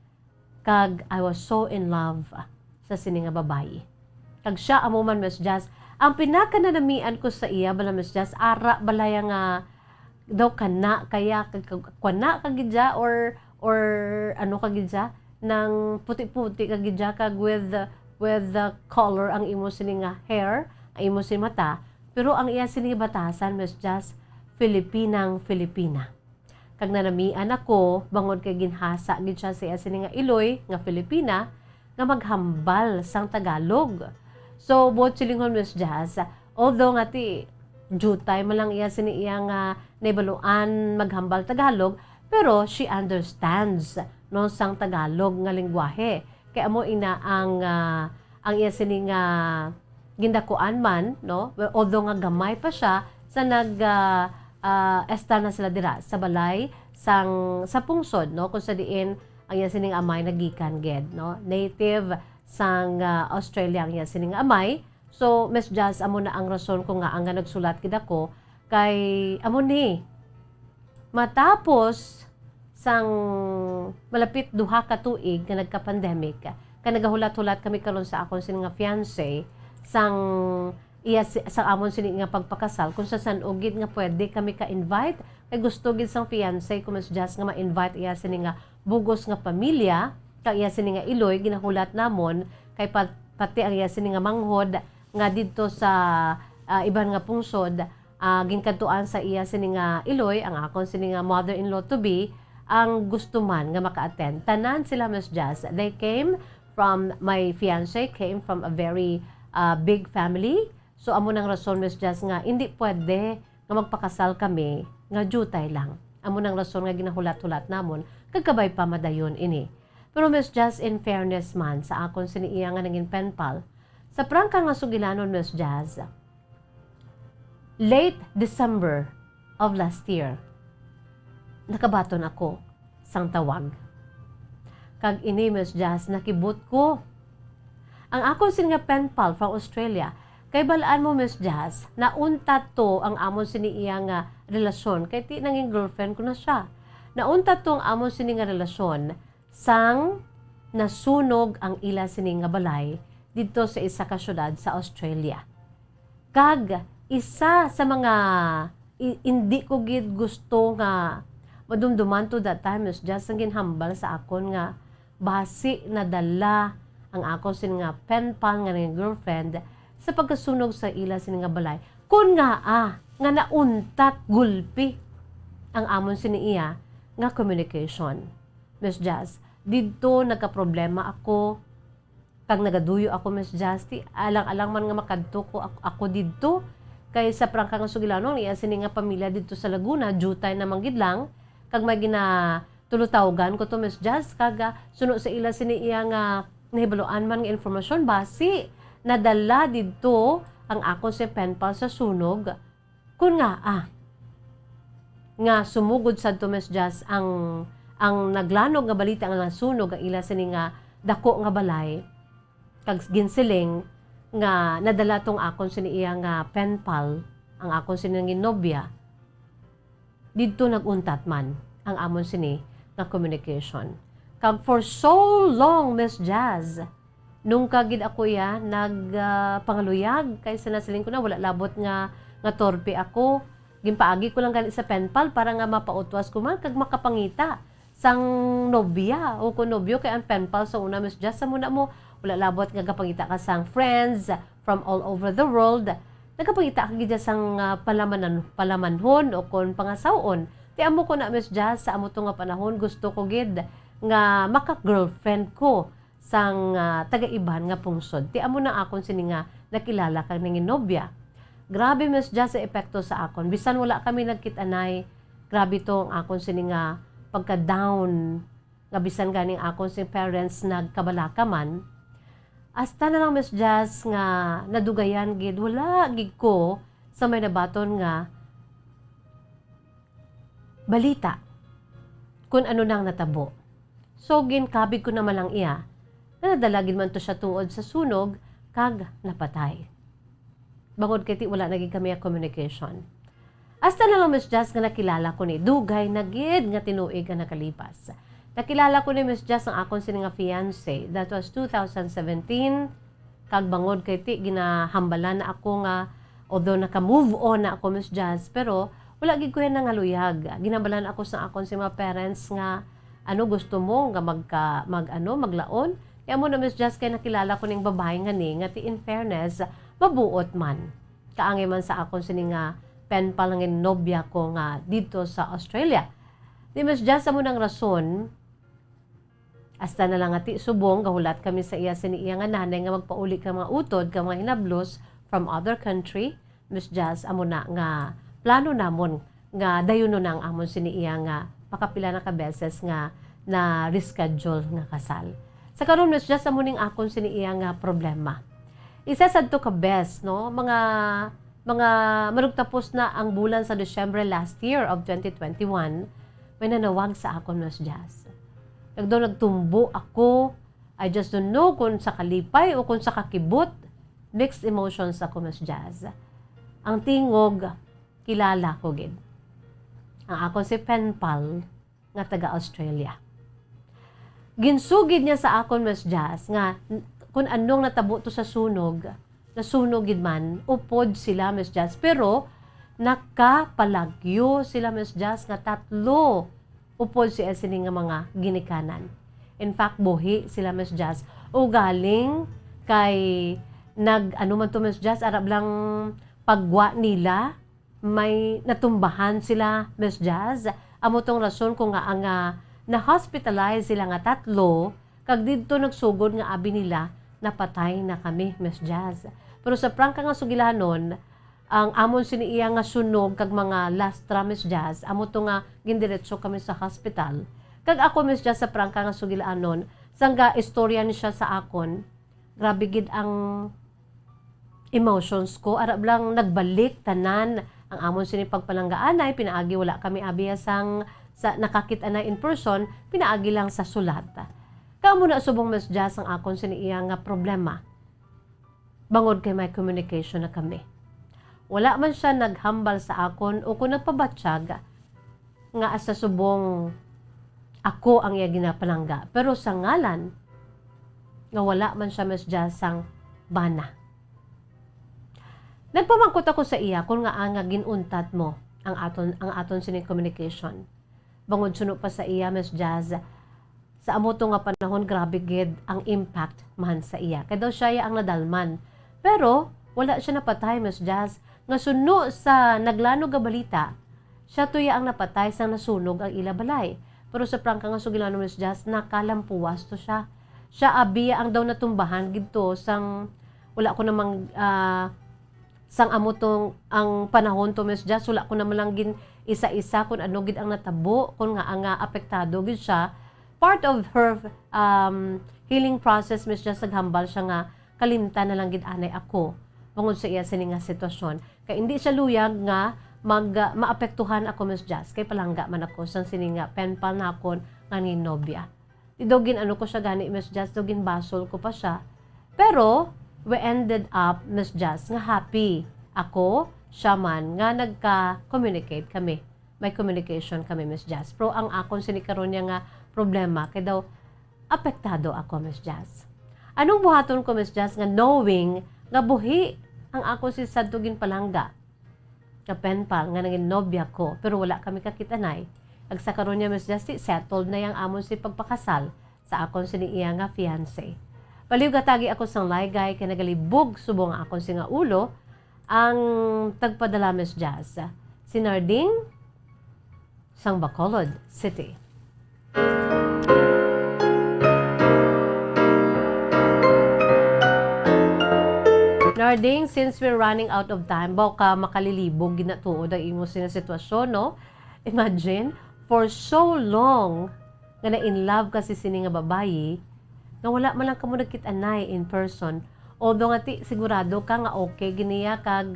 kag I was so in love sa sini nga babayi. Kag siya amo man Miss Jazz, ang pinakananamian ko sa iya bala Miss Jazz, ara balaya nga daw kana kaya kana kagidya or ano kagidya nang puti-puti kagidya kag with the color ang imo sini nga hair, ang imo sini mata, pero ang iya sini batasan Miss Jazz, Filipinang-Filipina. Kag nanamian ako, bangod kay ginhasa gid siya sa sini nga iloy nga Filipina nga maghambal sang Tagalog. So both silingon Miss Jazz, although nga ti jutay man lang iya sini iya nga naibaluan maghambal Tagalog, pero she understands no sang Tagalog nga lengguwahe. Kay amo ina ang iya sini nga gindakuan man no, although nga gamay pa siya sa estar na sila dira sa balay sa pungsod no kung sa diin ang iya sining amay nagikan ged no, native sang Australia ang iya sining amay. So Miss Jazz, amo na ang rason ko nga ang nagsulat gid ako kay amo ni matapos sang malapit duha ka tuig nga nagka-pandemic kay nagahulat-hulat kami karon sa akon sining nga fiancé sang iya sa amon sini nga pagpakasal kung sa San Ugid nga pwede kami ka-invite kay gusto gid sang fiancé ko Miss Jazz nga ma-invite iya sini nga bugos nga pamilya kay iya sini nga iloy ginahulat namon kay pati ang iya sini nga manghod nga dito sa iban nga pungsod, ginkantuan sa iya sini nga Iloy, ang akon sini nga mother-in-law to be, ang gusto man nga maka-attend. Tanan sila, Miss Jazz. They came from, my fiancé came from a very big family. So amo nang rason, Miss Jazz, nga hindi pwede nga magpakasal kami nga jutay lang. Amo nang rason nga ginahulat-hulat namon kagkabay pa madayon ini. Pero Miss Jazz, in fairness man sa akon sini iya nga naging penpal, sa prangka nga sugilanon, Miss Jazz, late December of last year, nakabaton ako sang tawag. Kag ini, Miss Jazz, nakibot ko. Ang akon sin nga penpal from Australia, kay balaan mo, Miss Jazz, naunta to ang amon sini iya nga relasyon, kay ti nanging girlfriend ko na siya. Naunta to ang amon sini nga relasyon, sang nasunog ang ila sini nga balay dito sa isa ka syudad sa Australia. Kag isa sa mga hindi ko gid gusto nga madumduman to that time, is just ang ginhambal sa akon nga basi na dala ang akon sin nga penpal nga ng girlfriend sa pagkasunog sa ila sin nga balay. Kun nga nga nauntat gulpi ang amon sin iya nga communication. Miss Jazz, dito nagka-problema ako. Kag nagaduyo ako, Miss Jazz, alang-alang man nga makadto ko ako didto. Kay sa prangka nga sugilanon, iya sini nga pamilya dito sa Laguna, jutay na manggid lang. Kag may ginatulutawgan ko to, Miss Jazz, kag suno sa ila sini iya nga nahibaluan man nga informasyon, basi nadala dito ang ako si penpal sa sunog. Kun nga nga sumugod sa to, Miss Jazz, ang naglanog nga balita nga nasunog ang ila sini nga dako nga balay, kag ginsiling nga nadala tong akon sini iya nga penpal, ang akon sini nga nobya, didto naguntat man ang amon sini nga communication. Kag for so long, Miss Jazz, nung kagid ako ya nagpangaluyag kay sa nasiling ko na wala labot nga torpe ako, gimpaagi ko lang gali sa penpal para nga mapautwas ko man kag makapangita sang nobya o kun nobyo kay ang penpal sa una, Miss Jazz, sa muna mo wala labot nga kapangita ka sang friends from all over the world, nagapangita ka gid sang palamanhon o kon pangasawon. Ti amo ko na, Miss Jazz, sa amo to nga panahon gusto ko gid nga maka-girlfriend ko sang taga-iban nga pungsod. Ti amo na akon sini nga nakilala kag nangin nobya. Grabe, Miss Jazz, sa epekto sa akon. Bisan wala kami nagkit-anay, grabe to ang akon sini nga pagka-down, nga bisan ganing akon sini parents nagkabalaka man. Hasta na lang, Miss Jazz, nga nadugayan gid, wala gid ko sa may nabaton nga balita kung ano nang natabo. So, ginkabig ko naman lang iya, na nadalagin man to siya tuod sa sunog, kag napatay. Bangod kiti wala naging kami a communication. Hasta na lang, Miss Jazz, nga nakilala ko ni dugay na gid nga tinuig nga nakalipas. Nakilala ko ni Miss Jazz ang akon sini nga fiancé. That was 2017. Kag bangod kay ti ginahambalan na ako nga, although naka-move on na ako, Miss Jazz, pero wala gid ko yan nangaluyag. Ginahambalan ako sa akon si mga parents nga gusto mo nga maglaon. Kaya mo na, Miss Jazz, kay nakilala ko ning babae nga ni nga ti in fairness mabuot man. Kaangay man sa akon sini nga penpal nga nobya ko nga dito sa Australia. Di, Miss Jazz, mo nang rason, hasta na lang ati subong, gahulat kami sa iya sini iya nga nanay nga magpauli ka mga utod, ka mga hinablos from other country. Miss Jazz, amo na nga plano namon nga dayon na ang amon sini iya nga pakapila na ka beses nga na reschedule nga kasal. Sa karon, Miss Jazz, amo ning akon sini iya nga problema. Isa sad to ka best, no? Mga marugtapos na ang bulan sa December last year of 2021, may nanawag sa akon, Miss Jazz. Nagtumbo ako. I just don't know kung sa kalipay o kung sa kakibot. Mixed emotions ako, Miss Jazz. Ang tingog, kilala ko gid. Ang ako si penpal nga taga-Australia. Ginsugid niya sa akon, Miss Jazz, nga kung anong natabo to sa sunog, nasunog gid man, upod sila, Miss Jazz. Pero, nakapalagyo sila, Miss Jazz, nga 3 upod si sini nga mga ginikanan. In fact, buhi sila, Miss Jazz, o galing kay ano man to Miss Jazz, arab lang pagwa nila, may natumbahan sila Miss Jazz. Amo tong rason kung nga ang na-hospitalize sila nga 3, kag dito nagsugod nga abi nila, napatay na kami Miss Jazz. Pero sa prangka nga sugilanon, ang amon siniiya nga sunog kag mga lastra Miss Jazz, amo to nga gindiretso kami sa hospital. Kag ako Miss Jazz sa prangka nga sugilanon, sangga istorya ni siya sa akon, grabe gid ang emotions ko, arab lang nagbalik tanan ang amon sini pagpalanggaan ay pinaagi wala kami abiyasang sa nakakita na in person, pinaagi lang sa sulat. Kaamo na subong Miss Jazz ang akon siniiya nga problema. Bangod kay may communication na kami. Wala man siya naghambal sa akon o kung nagpabatsyag nga asa subong ako ang iya ginapalangga. Pero sa ngalan nga wala man siya Miss Jazz sang bana. Nagpamangkot ako sa iya kung nga ang ginuntat mo ang aton sining communication. Bangod suno pa sa iya Miss Jazz, sa amo to nga panahon grabe gid ang impact man sa iya. Kaya daw siya ang nadalman. Pero wala siya napatay Miss Jazz. Nga suno sa naglanog nga balita, siya tuya ang napatay sang nasunog ang ila balay. Pero sa prangka nga sugilano Miss Jazz, nakalampuwas to siya. Siya abiya ang daw natumbahan gito sang wala ko namang sang amo tong ang panahon to Miss Jazz, wala ko naman lang gin isa-isa kung ano gid ang natabo, kung nga ang apektado gid siya. Part of her healing process Miss Jazz, naghambal siya nga kalimtan na lang gid anay ako bangod sa iya sini nga sitwasyon. Kaya hindi siya luyag nga maapektuhan ako Miss Jazz, kay palangga man ako sang sini nga penpal na ako nga ni nobya. Idogin ano ko siya gani Miss Jazz, dogin basol ko pa siya. Pero we ended up Miss Jazz nga happy ako, siya man nga nagka-communicate kami. May communication kami Miss Jazz. Pero ang akon sinikaron niya nga problema kay daw apektado ako Miss Jazz. Anong buhaton ko Miss Jazz nga knowing nga buhi ang ako si Sadtugin palangga nga penpal nga naging nobya ko pero wala kami kakitanay. Ag sa karon niya Miss Jazz, settled na yang amon si pagpakasal sa akon siniiya nga fiancé. Baliw gatagi ako sang laygay kay nagalibog subong akon si nga ulo ang tagpadala Miss Jazz. Si Narding sang Bacolod City. Narding, since we're running out of time, baka makalilibog ginatuod ang imo sina sitwasyon, no? Imagine, for so long, nga na-in love kasi sini nga babayi, nga wala man lang kamo nagkit-anay in person. Although nga ti, sigurado ka nga okay, giniya, kag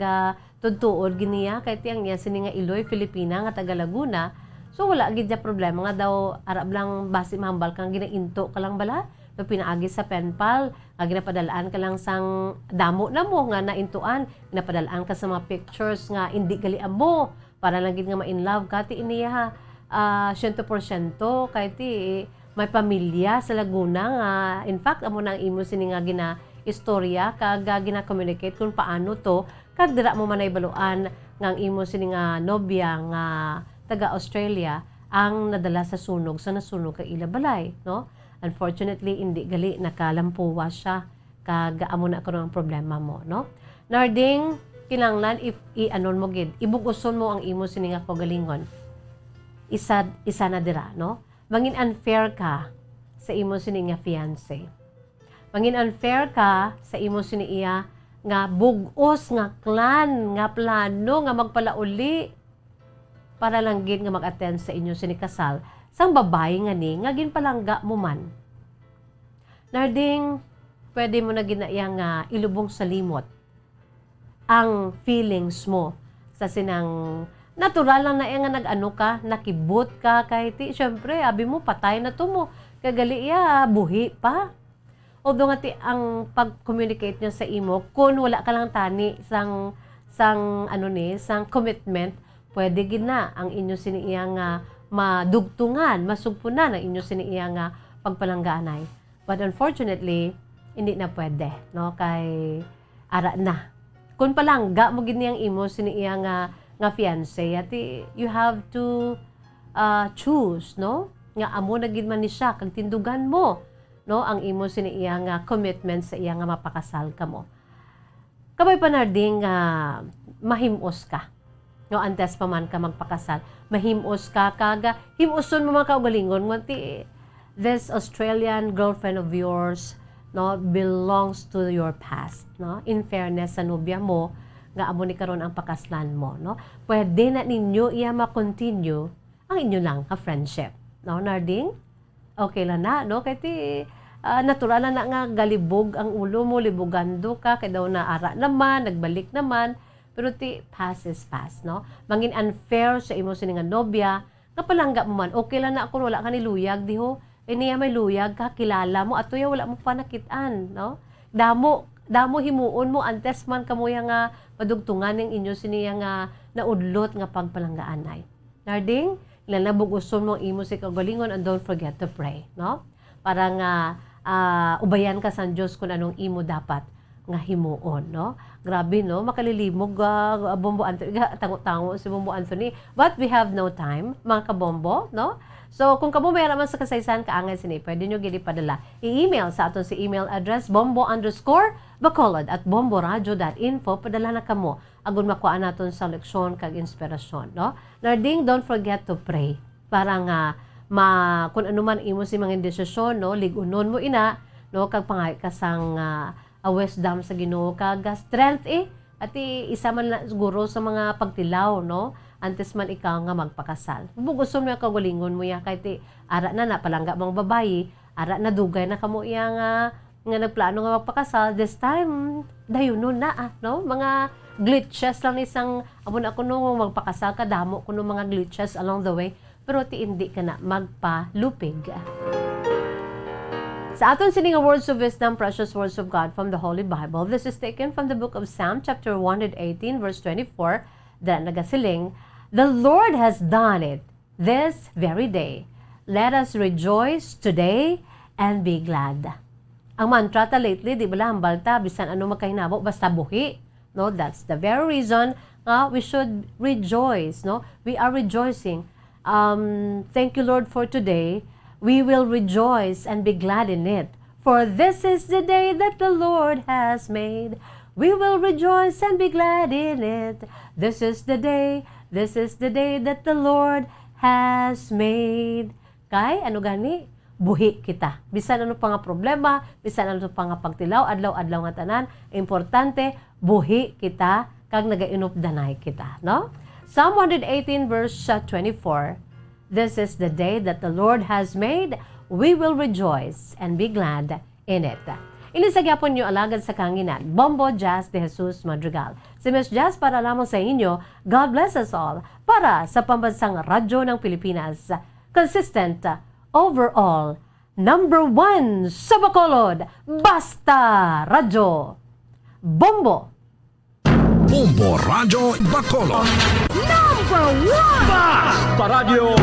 tudtuod, giniya, kay ti ang iya sini nga Iloy, Filipina, nga taga Laguna. So wala gid ja problema nga daw, arab lang basi mahambal kang ginainto ka lang bala. No, pinaagi sa penpal, nga ginapadalaan ka lang sang damo na mo nga naintuan, ginapadalaan ka sa mga pictures nga hindi galian mo para lang gid nga ma-in love ka ti iniya 100% kay ti may pamilya sa Laguna nga in fact amo nang imo sini nga gina istorya kag gina-communicate kung paano to kag dira mo manay baluan nga ang imo sini nga nobya nga taga Australia ang nadala sa sunog sa nasunog ka ila balay, no? Unfortunately, hindi gali nakalampuwa siya kag amo na karon ang problema mo, no? Narding, kinanglan if i-anon mo gid, ibuguson mo ang imo sini nga kagalingon. Isa na dira, no? Mangin unfair ka sa imo sini nga fiancé. Mangin unfair ka sa imo sini iya nga bugos nga clan, nga plano nga magpalauli para lang gid nga mag-attend sa inyo sini kasal. Sang babae nga ni, nga ginpalangga mo man. Narding, pwede mo na ginaya nga ilubong sa limot ang feelings mo sa sinang natural lang na nga nag-ano ka, nakibot ka, kahit syempre, abi mo, patay na to mo. Kagali iya, buhi pa. Although nga ang pag-communicate niya sa imo, kung wala ka lang tani sang commitment, pwede gid na ang inyo siniiya nga madugtungan, masugpunan ang inyo siniiya nga pagpalangganay. But unfortunately, hindi na pwede, no? Kay ara na. Kung palangga mo gid niyang imo siniiya nga fiancé, ati you have to choose, no? Nga amo na gid man ni siya kag tindugan mo no, ang imo sini iya nga commitment sa iya nga mapakasal kamo. Kabay panarding mahimos ka. No, antes pa man ka magpakasal, mahimos ka kaga himuson mo mga kaugalingon mo ti this Australian girlfriend of yours, no, belongs to your past, no? In fairness sa nobya mo, nga amo ni karon ang pakaslan mo, no? Pwede na ninyo iya ma-continue ang inyo lang ka friendship, no, Narding? Okay lang na, no? Kay ti natural na nga galibog ang ulo mo, libugando ka, kay daw na ara naman, nagbalik naman, pero ti past is past, no? Mangin unfair sa imo sini nga nobya, nga palangga mo man, okay lang na ako wala ka ni luyag, diho. Niya may luyag ka, kilala mo, at tuya wala mo pa nakitaan, no? Damo himuon mo, antes man kamuya nga padugtungan ng inyo siniya nga naudlot nga pagpalanggaan ay. Narding, lalabuguson mo imo si kagalingon and don't forget to pray, no? Para nga ubayan ka sa Diyos kung anong imo dapat nga himuon, no? Grabe, no? Makalilimog Bombo Anthony, tango-tango si Bombo Anthony. But we have no time, mga kabombo, no? So, kung kamo may naman sa kasaysayan kaangay sini, pwede nyo gini padala. I-email sa aton si email address bombo_bacolod@bomboradio.info. Padala na kamo. Agon makuha naton sa leksyon kag inspirasyon, no? Narding, don't forget to pray. Para nga, kung ano man imo si mga desisyon, no? Ligunon mo ina, no? Kag pangay ka sang wisdom sa Ginoo kag strength at isa man na siguro sa mga pagtilaw, no? Antes man ikaw nga magpakasal. Buguson mo yung kagalingon mo ya kay ti ara na palangga mga babayi, ara na dugay na kamo iya nga nagplano nga magpakasal. This time dayunon na no? Mga glitches lang isang abon ako nung magpakasal ka damo kuno mga glitches along the way, pero ti hindi ka na magpalupig. Sa aton sining words of wisdom, precious words of God from the Holy Bible. This is taken from the book of Psalm chapter 118 verse 24 that nagasiling, "The Lord has done it this very day. Let us rejoice today and be glad." Ang mantra ta lately, di ba lang balta, bisan ano magkahinabo, basta buhi. No, that's the very reason we should rejoice. No, we are rejoicing. Thank you, Lord, for today. We will rejoice and be glad in it. For this is the day that the Lord has made. We will rejoice and be glad in it. This is the day that the Lord has made. Kay, ano gani? Buhi kita. Bisan ano pa nga problema, bisan ano pa nga pagtilaw, adlaw-adlaw nga tanan, importante, buhi kita, kag nagainupdanay kita, no? Psalm 118 verse 24, "This is the day that the Lord has made. We will rejoice and be glad in it." Inisagyapon niyo alagad sa kanginan, Bombo Jazz de Jesus Madrigal. Si Miss Jazz para lamang sa inyo, God bless us all, para sa pambansang radyo ng Pilipinas. Consistent, overall, #1 sa Bacolod, Basta Radyo. Bombo! Bombo Radio Bacolod. Basta Radio